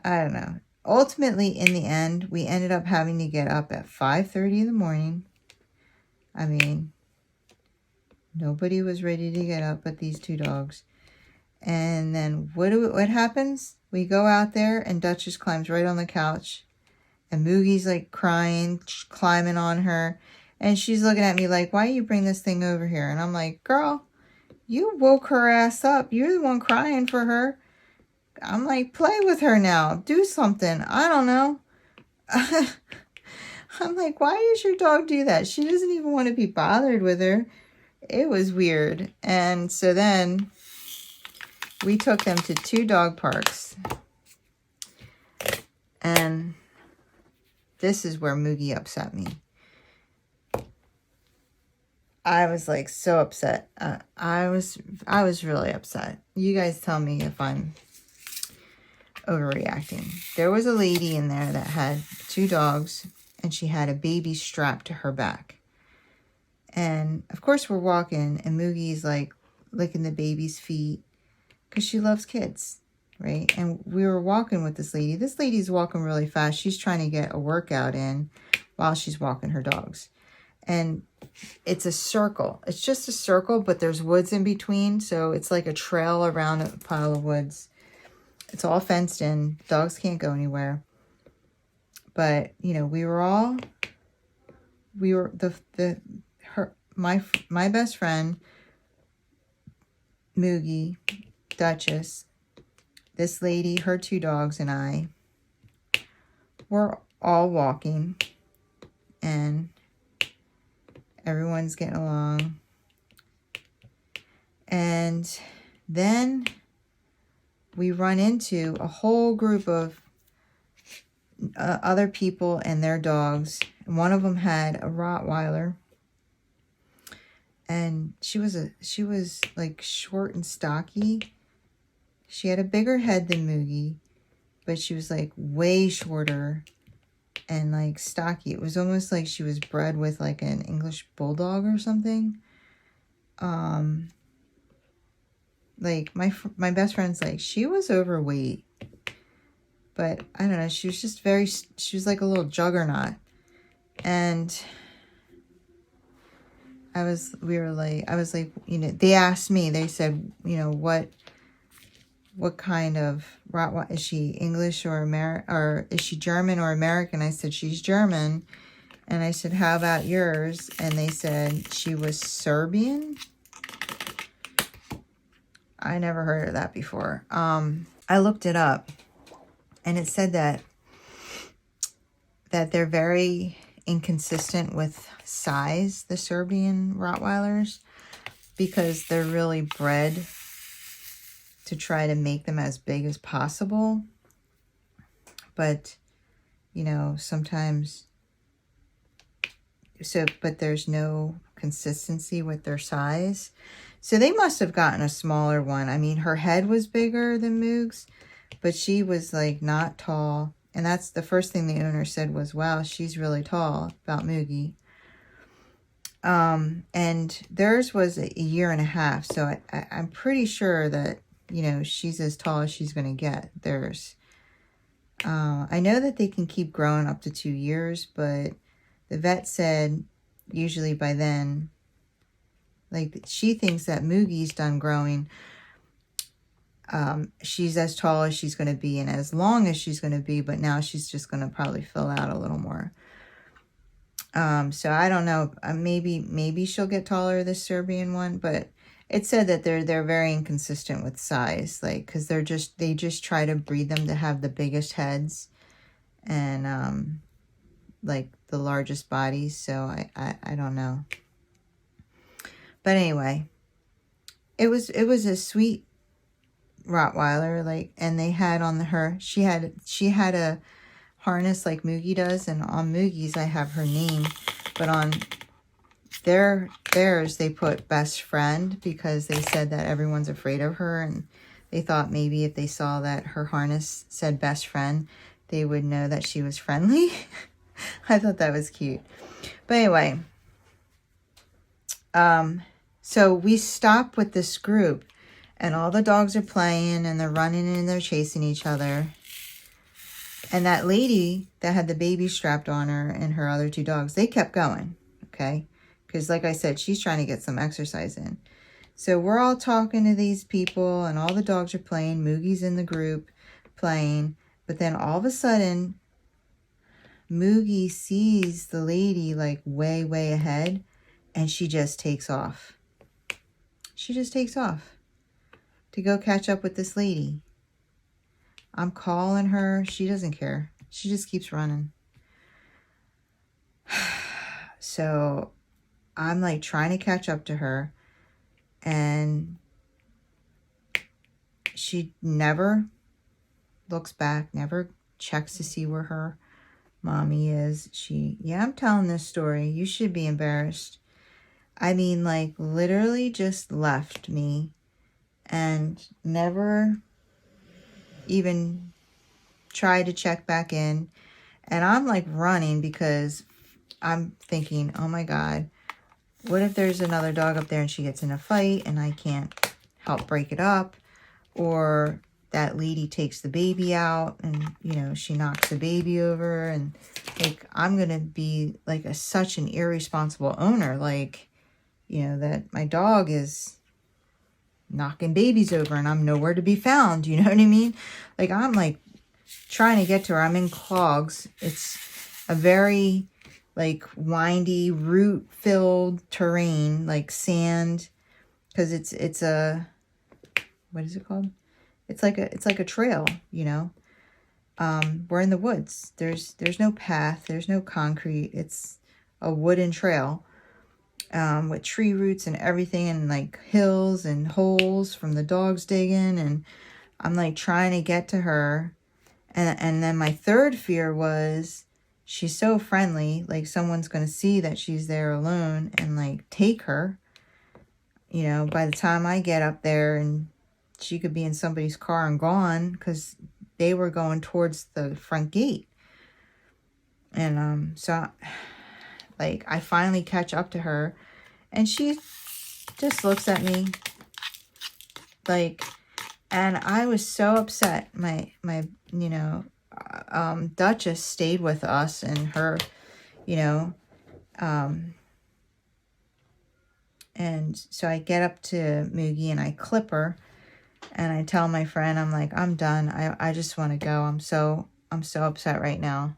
I don't know. Ultimately, in the end, we ended up having to get up at 5:30 in the morning. I mean, nobody was ready to get up but these two dogs. And then what happens? We go out there and Duchess climbs right on the couch. And Moogie's like crying, climbing on her. And she's looking at me like, why you bring this thing over here? And I'm like, girl, you woke her ass up. You're the one crying for her. I'm like, play with her now. Do something. I don't know. I'm like, why does your dog do that? She doesn't even want to be bothered with her. It was weird. And so then we took them to 2 dog parks. And this is where Moogie upset me. I was like so upset. I was really upset. You guys tell me if I'm overreacting. There was a lady in there that had 2 dogs and she had a baby strapped to her back. And of course we're walking and Moogie's like licking the baby's feet because she loves kids, right? And we were walking with this lady. This lady's walking really fast. She's trying to get a workout in while she's walking her dogs. And it's a circle. It's just a circle, but there's woods in between. So it's like a trail around a pile of woods. It's all fenced in. Dogs can't go anywhere. But, you know, my best friend, Moogie, Duchess, this lady, her 2 dogs, and I were all walking. And everyone's getting along. And then we run into a whole group of other people and their dogs. And one of them had a Rottweiler. And she was like short and stocky. She had a bigger head than Moogie, but she was like way shorter and like stocky. It was almost like she was bred with like an English bulldog or something. Like my best friend's like, she was overweight, but I don't know. She was just she was like a little juggernaut. And I was like, you know, they asked me, they said, you know, what kind of Rottweiler, is she English or is she German or American? I said, she's German. And I said, how about yours? And they said she was Serbian. I never heard of that before. I looked it up and it said that they're very inconsistent with size, the Serbian Rottweilers, because they're really bred to try to make them as big as possible. But, you know, sometimes, but there's no consistency with their size. So they must have gotten a smaller one. I mean, her head was bigger than Moog's, but she was like not tall. And that's the first thing the owner said was, wow, she's really tall, about Moogie. And theirs was a 1.5 years. So I'm pretty sure that, you know, she's as tall as she's going to get. Theirs. I know that they can keep growing up to 2 years, but the vet said usually by then, like, she thinks that Moogie's done growing. She's as tall as she's going to be and as long as she's going to be, but now she's just going to probably fill out a little more. So I don't know. Maybe she'll get taller, this Serbian one, but it said that they're very inconsistent with size, like, because they just try to breed them to have the biggest heads, and like the largest bodies, so I don't know. But anyway, it was a sweet Rottweiler, like, and they had on she had a harness like Moogie does, and on Moogie's I have her name, but on theirs they put best friend because they said that everyone's afraid of her, and they thought maybe if they saw that her harness said best friend, they would know that she was friendly. I thought that was cute. But anyway, so we stop with this group, and all the dogs are playing, and they're running, and they're chasing each other. And that lady that had the baby strapped on her and her other two dogs, they kept going, okay? Because like I said, she's trying to get some exercise in. So we're all talking to these people, and all the dogs are playing. Moogie's in the group playing. But then all of a sudden, Moogie sees the lady like way, way ahead, and she just takes off. She just takes off to go catch up with this lady. I'm calling her. She doesn't care. She just keeps running. So I'm like trying to catch up to her, and she never looks back, never checks to see where her mommy is. Yeah, I'm telling this story. You should be embarrassed. I mean, like, literally just left me and never even tried to check back in. And I'm like running because I'm thinking, oh my God, what if there's another dog up there and she gets in a fight and I can't help break it up? Or that lady takes the baby out and, you know, she knocks the baby over, and like, I'm going to be like such an irresponsible owner. Like, you know, that my dog is knocking babies over and I'm nowhere to be found. You know what I mean? Like, I'm like trying to get to her. I'm in clogs. It's a very like windy, root filled terrain, like sand, because it's a, what is it called? It's like a trail, you know. We're in the woods. There's no path. There's no concrete. It's a wooden trail with tree roots and everything, and like hills and holes from the dogs digging. And I'm like trying to get to her. And then my third fear was she's so friendly. Like someone's going to see that she's there alone and like take her. You know, by the time I get up there, and she could be in somebody's car and gone, because they were going towards the front gate. And so like I finally catch up to her, and she just looks at me like, and I was so upset. My you know, Duchess stayed with us, and her, you know, and so I get up to Moogie and I clip her. And I tell my friend, I'm like, I'm done. I just want to go. I'm so upset right now.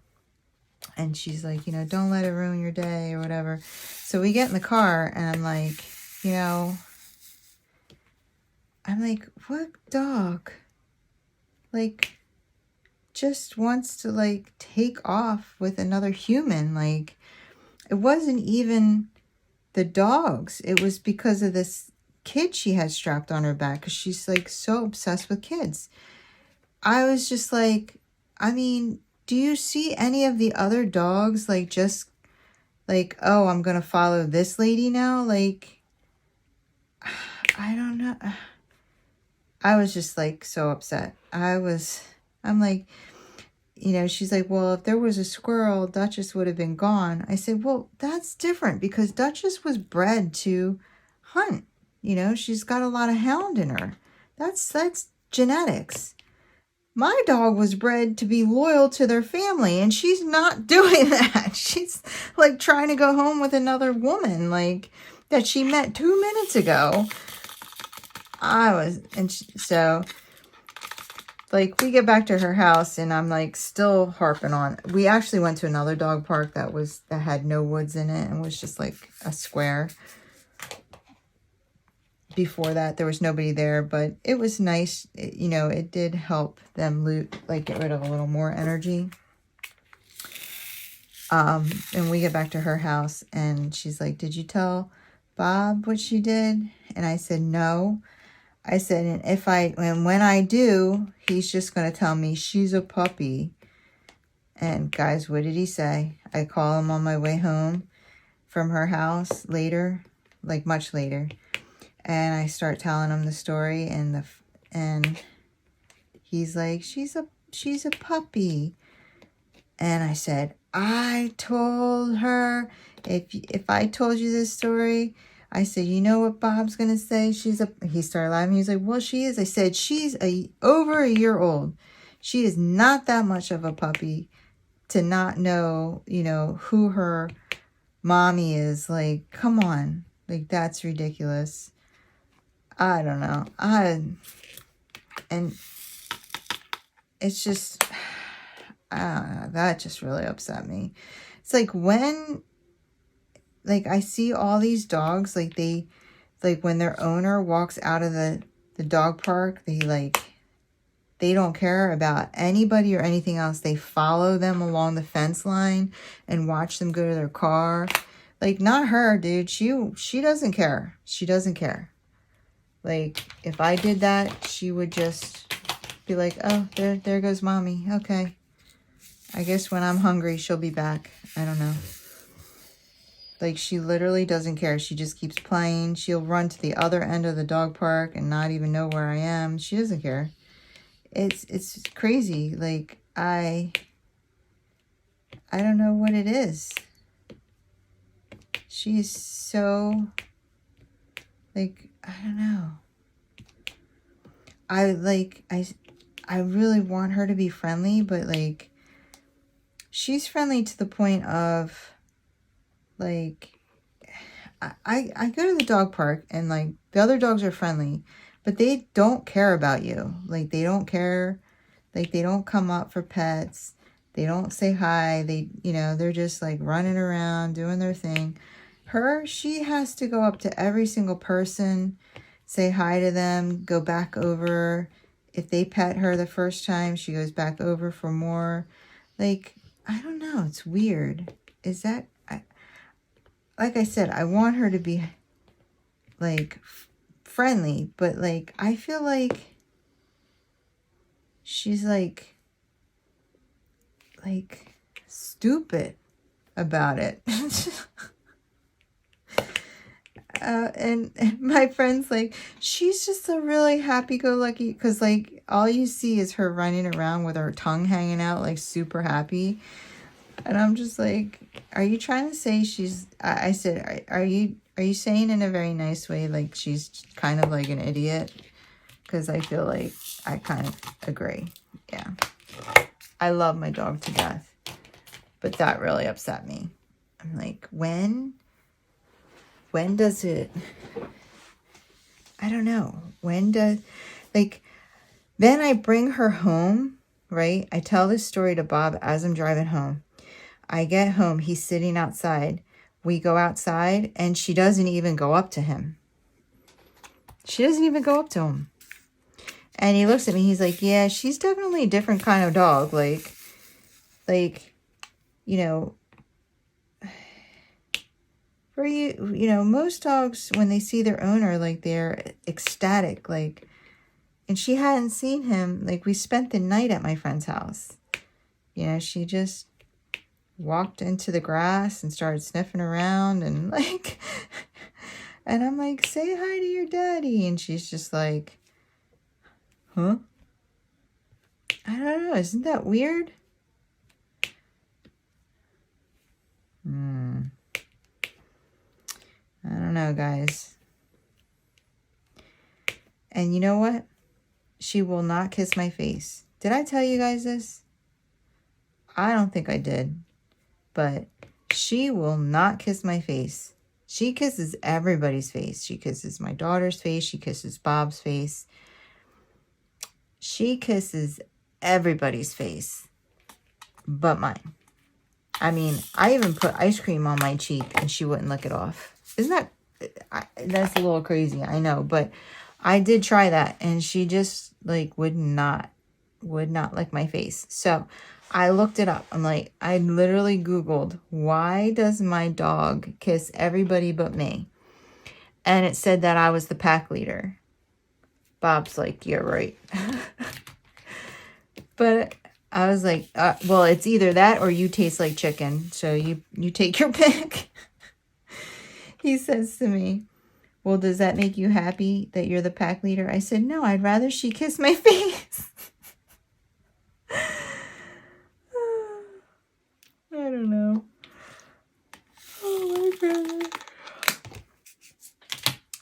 And she's like, you know, don't let it ruin your day or whatever. So we get in the car, and I'm like, you know, what dog, like, just wants to like take off with another human? Like, it wasn't even the dogs. It was because of this kid she had strapped on her back, because she's like so obsessed with kids. I was just like, I mean, do you see any of the other dogs like just like, oh, I'm gonna follow this lady now? Like, I don't know. I was just like so upset. I'm like, you know, she's like, well, if there was a squirrel, Duchess would have been gone. I said, well, that's different, because Duchess was bred to hunt. You know, she's got a lot of hound in her. That's genetics. My dog was bred to be loyal to their family, and she's not doing that. She's like trying to go home with another woman, like, that she met 2 minutes ago. So like we get back to her house, and I'm like still harping on. We actually went to another dog park that had no woods in it, and was just like a square. Before that, there was nobody there, but it was nice. You know, it did help them get rid of a little more energy. And we get back to her house and she's like, did you tell Bob what she did? And I said, no. I said, and when I do, he's just going to tell me she's a puppy. And guys, what did he say? I call him on my way home from her house later, like much later. And I start telling him the story and he's like, she's a puppy. And I said, I told her, if I told you this story, I said, you know what Bob's going to say? He started laughing. He was like, well, she is. I said, she's over a year old. She is not that much of a puppy to not know, you know, who her mommy is. Like, come on. Like, that's ridiculous. I don't know. And it's just, I don't know. That just really upset me. It's like when, like, I see all these dogs, like when their owner walks out of the dog park, they don't care about anybody or anything else. They follow them along the fence line and watch them go to their car. Like, not her, dude. She doesn't care. She doesn't care. Like, if I did that, she would just be like, oh, there goes mommy. Okay. I guess when I'm hungry, she'll be back. I don't know. Like, she literally doesn't care. She just keeps playing. She'll run to the other end of the dog park and not even know where I am. She doesn't care. It's crazy. Like, I don't know what it is. She is so, like, I don't know. I really want her to be friendly, but, like, she's friendly to the point of, like, I go to the dog park and, like, the other dogs are friendly, but they don't care about you. Like, they don't care. Like, they don't come up for pets. They don't say hi. You know, they're just, like, running around, doing their thing. She has to go up to every single person, say hi to them, go back over. If they pet her the first time, she goes back over for more. Like, I don't know. It's weird. Is that, like I said, I want her to be, like, friendly, but, like, I feel like she's, like stupid about it. And my friend's like, she's just a really happy-go-lucky, because, like, all you see is her running around with her tongue hanging out, like, super happy. And I'm just like, are you trying to say she's, I said, are you saying in a very nice way, like, she's kind of like an idiot? Because I feel like I kind of agree. Yeah. I love my dog to death. But that really upset me. I'm like, when does it, I don't know. Like, then I bring her home, right? I tell this story to Bob as I'm driving home. I get home, he's sitting outside. We go outside, and she doesn't even go up to him. She doesn't even go up to him. And he looks at me, he's like, yeah, she's definitely a different kind of dog. Like, you know, for you know, most dogs, when they see their owner, like, they're ecstatic. Like, and she hadn't seen him. Like, we spent the night at my friend's house. You know, she just walked into the grass and started sniffing around and, like, and I'm like, say hi to your daddy. And she's just like, huh? I don't know. Isn't that weird? I don't know, guys. And you know what? She will not kiss my face. Did I tell you guys this? I don't think I did. But she will not kiss my face. She kisses everybody's face. She kisses my daughter's face. She kisses Bob's face. She kisses everybody's face but mine. I mean, I even put ice cream on my cheek and she wouldn't lick it off. Isn't that, that's a little crazy, I know, but I did try that and she just, like, would not lick my face. So I looked it up. I'm like, I literally Googled, why does my dog kiss everybody but me? And it said that I was the pack leader. Bob's like, you're right. But I was like, well, it's either that or you taste like chicken. So you take your pick. He says to me, well, does that make you happy that you're the pack leader? I said, no, I'd rather she kiss my face. I don't know. Oh my God.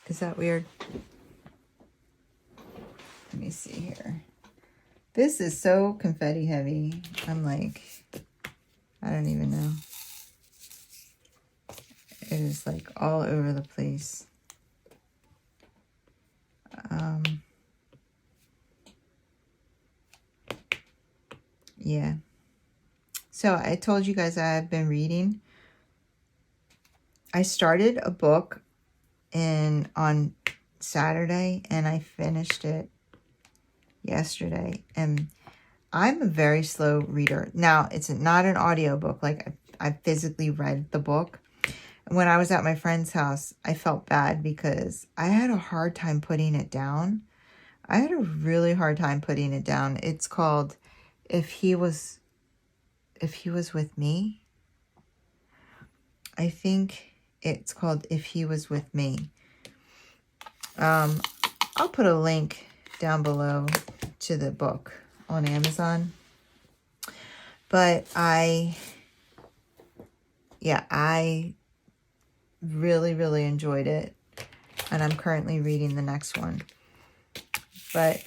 Is that weird? Let me see here. This is so confetti heavy. I'm like, I don't even know. It is like all over the place. Yeah. So I told you guys I've been reading. I started a book on Saturday and I finished it yesterday. And I'm a very slow reader. Now, it's not an audiobook. Like I physically read the book. And when I was at my friend's house, I felt bad because I had a hard time putting it down. I had a really hard time putting it down. It's called If He Was With Me. I think it's called If He Was With Me. I'll put a link down below to the book on Amazon. But I really, really enjoyed it. And I'm currently reading the next one. But,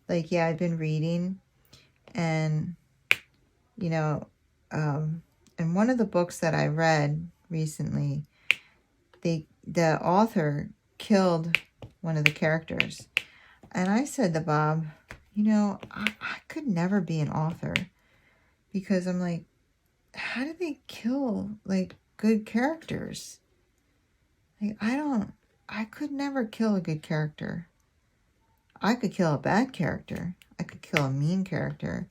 like, yeah, I've been reading. And, you know, in one of the books that I read recently, the author killed one of the characters. And I said to Bob, you know, I could never be an author. Because I'm like, how do they kill, like, good characters? Like, I could never kill a good character. I could kill a bad character. I could kill a mean character.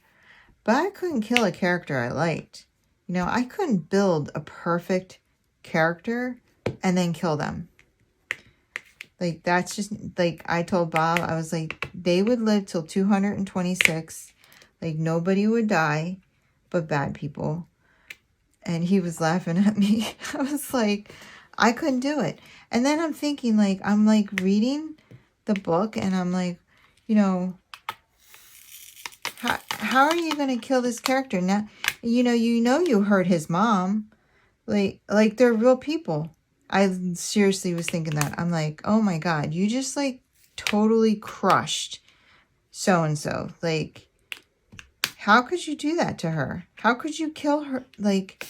But I couldn't kill a character I liked. You know, I couldn't build a perfect character and then kill them. Like, that's just, like, I told Bob, I was like, they would live till 226. Like, nobody would die but bad people. And he was laughing at me. I was like, I couldn't do it. And then I'm thinking, like, I'm, like, reading the book, and I'm like, you know, how are you going to kill this character? Now, you hurt his mom. Like, they're real people. I seriously was thinking that. I'm like, oh my God, you just, like, totally crushed so-and-so. Like, how could you do that to her? How could you kill her? Like,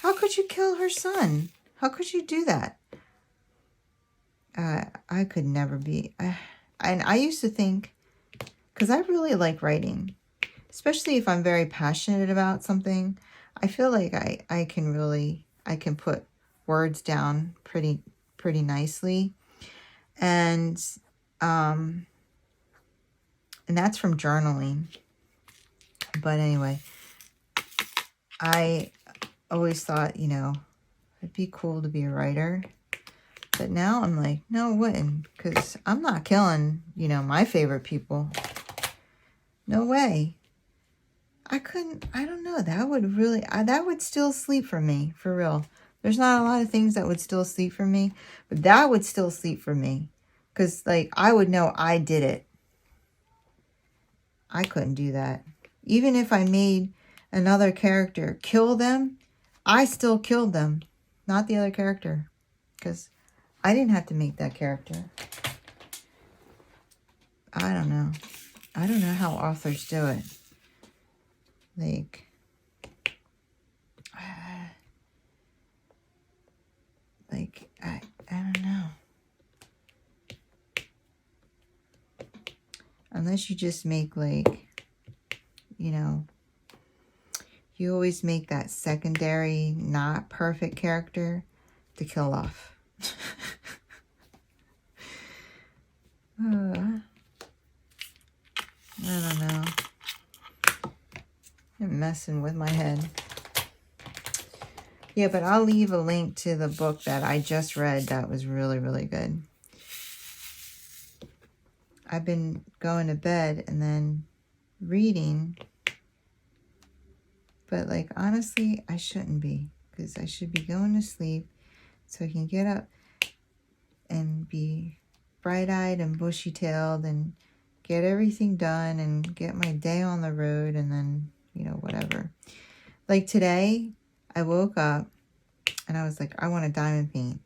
how could you kill her son? How could you do that? I could never be. And I used to think, because I really like writing, especially if I'm very passionate about something, I feel like I can put words down pretty nicely. And that's from journaling. But anyway, I always thought, you know, it'd be cool to be a writer. But now I'm like, no, it wouldn't. Because I'm not killing, you know, my favorite people. No way. I don't know. That would really, that would still sleep for me, for real. There's not a lot of things that would still sleep for me. But that would still sleep for me. Because, like, I would know I did it. I couldn't do that. Even if I made another character kill them, I still killed them. Not the other character. Because I didn't have to make that character. I don't know. I don't know how authors do it. Like, I don't know. Unless you just make, like, you know, you always make that secondary, not perfect character to kill off. I don't know. messing with my head. Yeah, but I'll leave a link to the book that I just read that was really, really good. I've been going to bed and then reading, but like honestly, I shouldn't be, because I should be going to sleep so I can get up and be bright-eyed and bushy-tailed and get everything done and get my day on the road, and then, you know, whatever. Like today, I woke up and I was like, I want to diamond paint.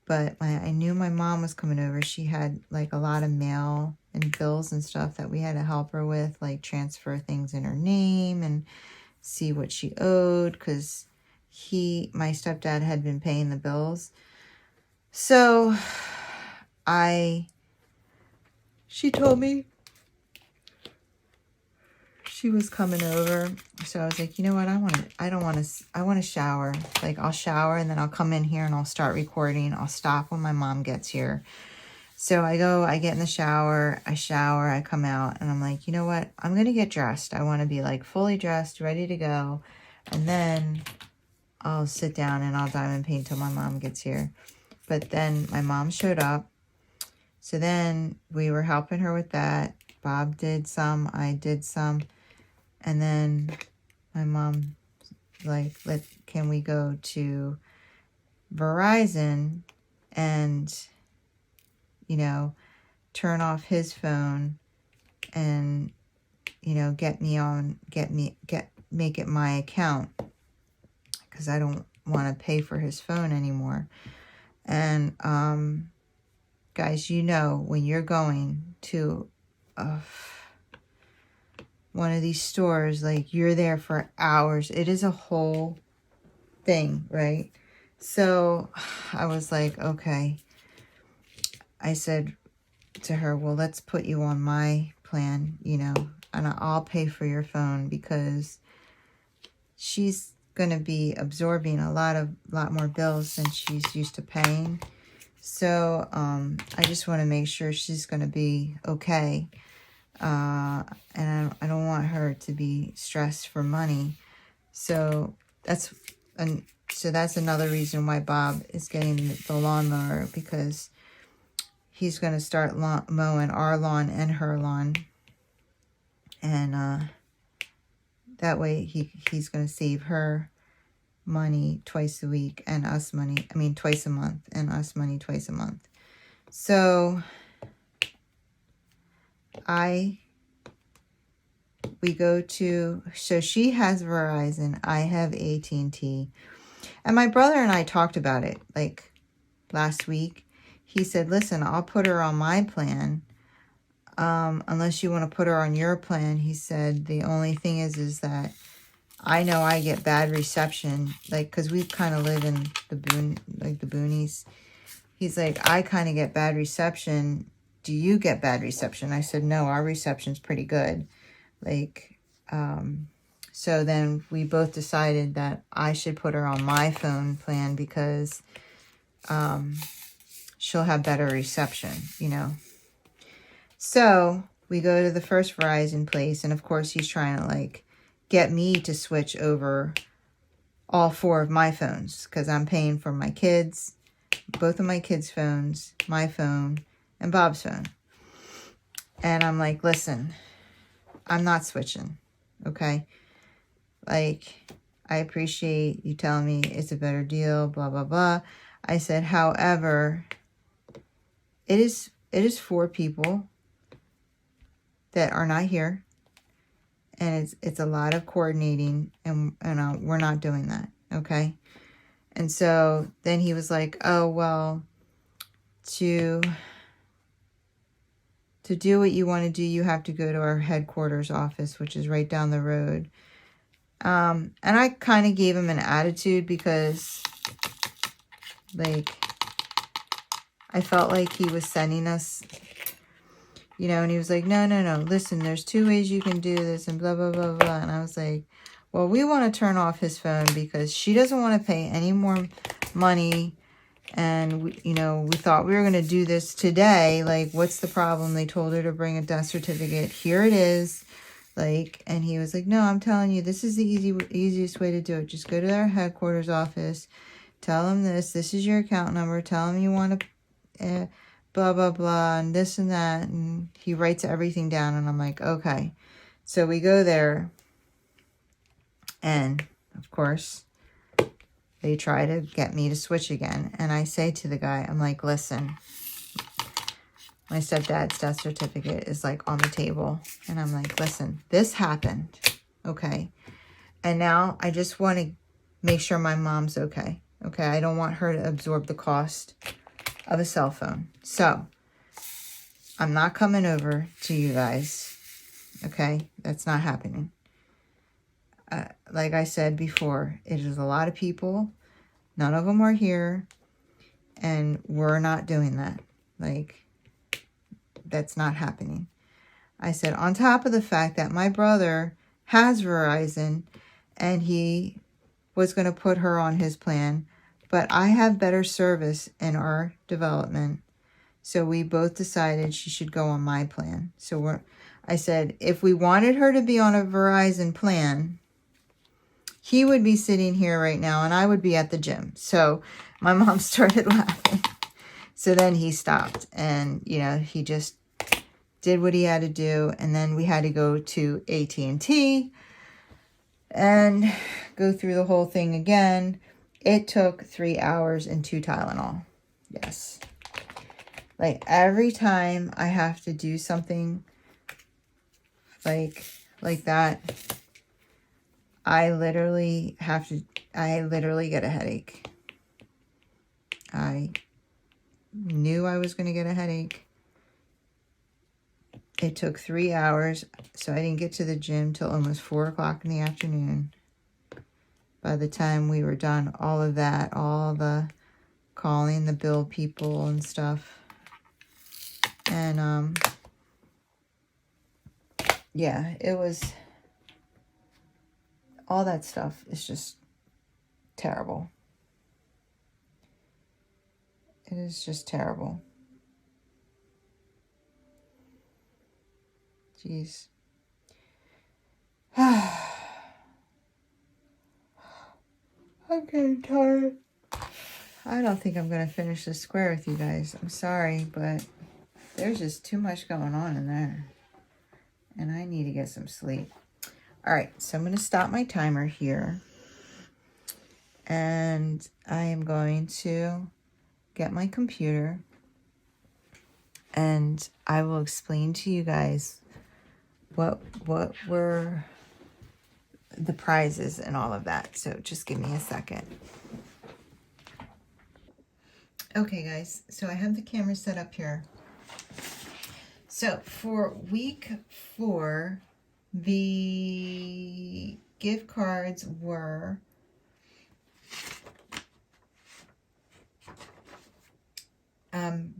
But I knew my mom was coming over. She had like a lot of mail and bills and stuff that we had to help her with, like transfer things in her name and see what she owed, because my stepdad had been paying the bills. So she told me she was coming over. So I was like, you know what? I want to shower. Like, I'll shower and then I'll come in here and I'll start recording. I'll stop when my mom gets here. So I get in the shower, I come out, and I'm like, you know what? I'm going to get dressed. I want to be like fully dressed, ready to go. And then I'll sit down and I'll diamond paint till my mom gets here. But then my mom showed up. So then we were helping her with that. Bob did some, I did some. And then my mom like, can we go to Verizon and, you know, turn off his phone and, you know, make it my account, because I don't want to pay for his phone anymore. And, guys, you know, when you're going to one of these stores, like, you're there for hours. It is a whole thing, right? So I was like, okay. I said to her, well, let's put you on my plan, you know, and I'll pay for your phone, because she's going to be absorbing a lot more bills than she's used to paying. So I just want to make sure she's going to be okay. And I don't want her to be stressed for money. So that's another reason why Bob is getting the lawnmower, because he's going to start mowing our lawn and her lawn. And that way he's going to save her money twice a week, and us money, twice a month, and us money twice a month. So so she has Verizon, I have AT&T. And my brother and I talked about it like last week. He said, listen, I'll put her on my plan. Unless you want to put her on your plan. He said, the only thing is that I know I get bad reception, like, because we kind of live in the boonies. He's like, I kind of get bad reception. Do you get bad reception? I said, no, our reception's pretty good. Like, so then we both decided that I should put her on my phone plan, because she'll have better reception, you know. So we go to the first Verizon place, and of course he's trying to like get me to switch over all 4 of my phones, because I'm paying for my kids, both of my kids' phones, my phone, and Bob's phone. And I'm like, listen, I'm not switching, okay? Like, I appreciate you telling me it's a better deal, blah, blah, blah. I said, however, it is 4 people that are not here. And it's a lot of coordinating, and we're not doing that, okay? And so then he was like, oh, well, to do what you want to do, you have to go to our headquarters office, which is right down the road. And I kind of gave him an attitude, because, like, I felt like he was sending us, you know, and he was like, no, listen, there's 2 ways you can do this, and blah, blah, blah, blah. And I was like, well, we want to turn off his phone, because she doesn't want to pay any more money. And, we thought we were going to do this today. Like, what's the problem? They told her to bring a death certificate. Here it is. Like, and he was like, no, I'm telling you, this is the easiest way to do it. Just go to their headquarters office, tell them this is your account number, tell them you want to blah, blah, blah, and this and that. And he writes everything down, and I'm like, okay. So we go there, and of course, they try to get me to switch again. And I say to the guy, I'm like, listen, my stepdad's death certificate is like on the table. And I'm like, listen, this happened. Okay. And now I just want to make sure my mom's okay. Okay. I don't want her to absorb the cost of a cell phone. So I'm not coming over to you guys. Okay. That's not happening. Like I said before, it is a lot of people. None of them are here. And we're not doing that. Like, that's not happening. I said, on top of the fact that my brother has Verizon and he was going to put her on his plan, but I have better service in our development. So we both decided she should go on my plan. So I said, if we wanted her to be on a Verizon plan, he would be sitting here right now and I would be at the gym. So my mom started laughing. So then he stopped and, you know, he just did what he had to do. And then we had to go to AT&T and go through the whole thing again. It took 3 hours and 2 Tylenol. Yes. Like every time I have to do something like that, I literally get a headache. I knew I was going to get a headache. It took 3 hours, so I didn't get to the gym till almost 4 o'clock in the afternoon. By the time we were done, all of that, all the calling the bill people and stuff. And, yeah, it was, all that stuff is just terrible. It is just terrible. Jeez. I'm getting tired. I don't think I'm going to finish this square with you guys. I'm sorry, but there's just too much going on in there. And I need to get some sleep. All right, so I'm going to stop my timer here. And I am going to get my computer. And I will explain to you guys what were the prizes and all of that. So just give me a second. Okay, guys, so I have the camera set up here. So for week 4, the gift cards were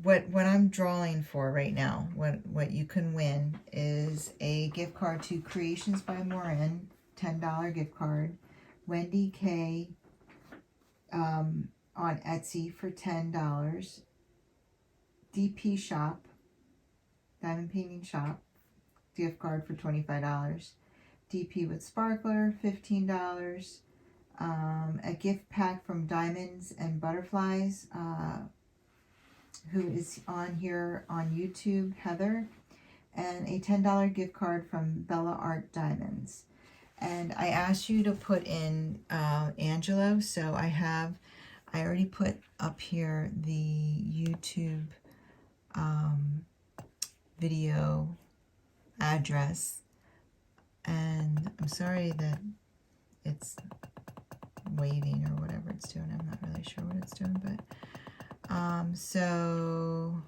what I'm drawing for right now, what you can win is a gift card to Creations by Maureen, $10 gift card. Wendy K on Etsy for $10. DP Shop, Diamond Painting Shop, gift card for $25. DP with Sparkler, $15. A gift pack from Diamonds and Butterflies, who is on here on YouTube, Heather, and a $10 gift card from Bella Art Diamonds. And I asked you to put in Angelo, so I already put up here the YouTube video address, and I'm sorry that it's waving or whatever it's doing. I'm not really sure what it's doing, but so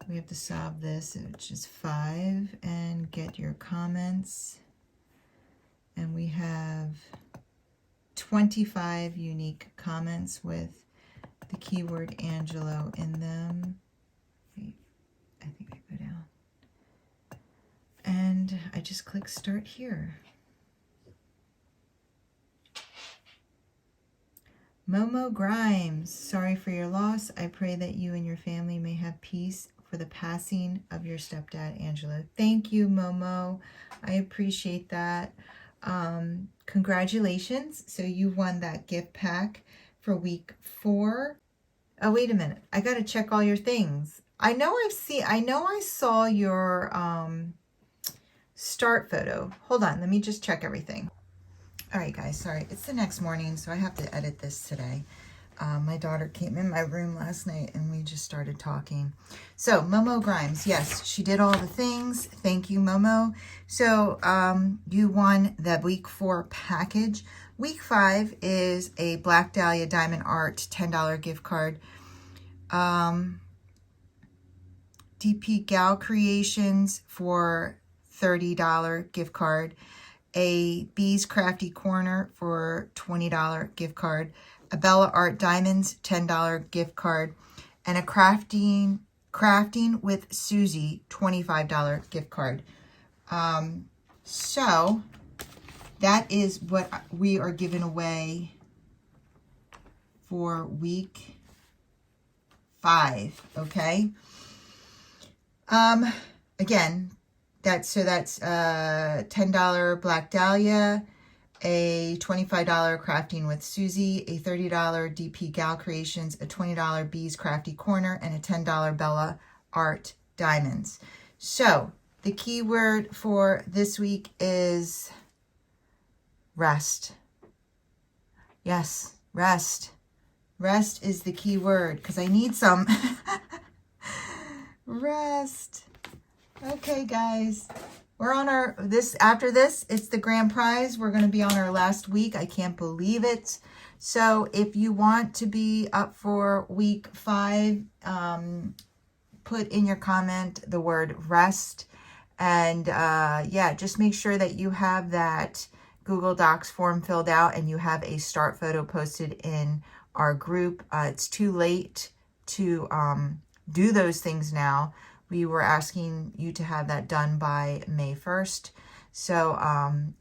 we have to solve this, which is 5, and get your comments. And we have 25 unique comments with the keyword Angelo in them. Wait, I think I go down. And I just click start here. Momo Grimes, sorry for your loss. I pray that you and your family may have peace for the passing of your stepdad, Angela. Thank you, Momo. I appreciate that. Congratulations. So you won that gift pack for week 4. Oh, wait a minute. I got to check all your things. I know I saw your start photo. Hold on. Let me just check everything. All right, guys. Sorry. It's the next morning, so I have to edit this today. My daughter came in my room last night and we just started talking. So Momo Grimes, yes, she did all the things. Thank you, Momo. So you won the week 4 package. Week 5 is a Black Dahlia Diamond Art $10 gift card. DP Gal Creations for $30 gift card. A Bees Crafty Corner for $20 gift card. A Bella Art Diamonds $10 gift card, and a Crafting with Susie $25 gift card. So that is what we are giving away for week 5. Okay. Again, that's $10 Black Dahlia, a $25 Crafting with Susie, a $30 DP Gal Creations, a $20 Bees Crafty Corner, and a $10 Bella Art Diamonds. So the keyword for this week is rest. Yes, rest. Rest is the key word because I need some rest. Okay, guys. We're on after this, it's the grand prize. We're going to be on our last week. I can't believe it. So if you want to be up for week 5, put in your comment the word rest. And yeah, just make sure that you have that Google Docs form filled out and you have a start photo posted in our group. It's too late to do those things now. We were asking you to have that done by May 1st. So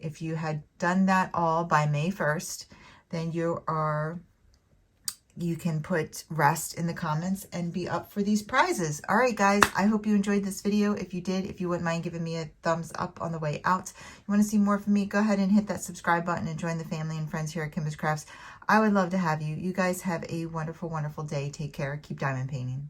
if you had done that all by May 1st, then you can put rest in the comments and be up for these prizes. All right, guys, I hope you enjoyed this video. If you did, if you wouldn't mind giving me a thumbs up on the way out. You want to see more from me, go ahead and hit that subscribe button and join the family and friends here at Kimba's Crafts. I would love to have you. You guys have a wonderful, wonderful day. Take care. Keep diamond painting.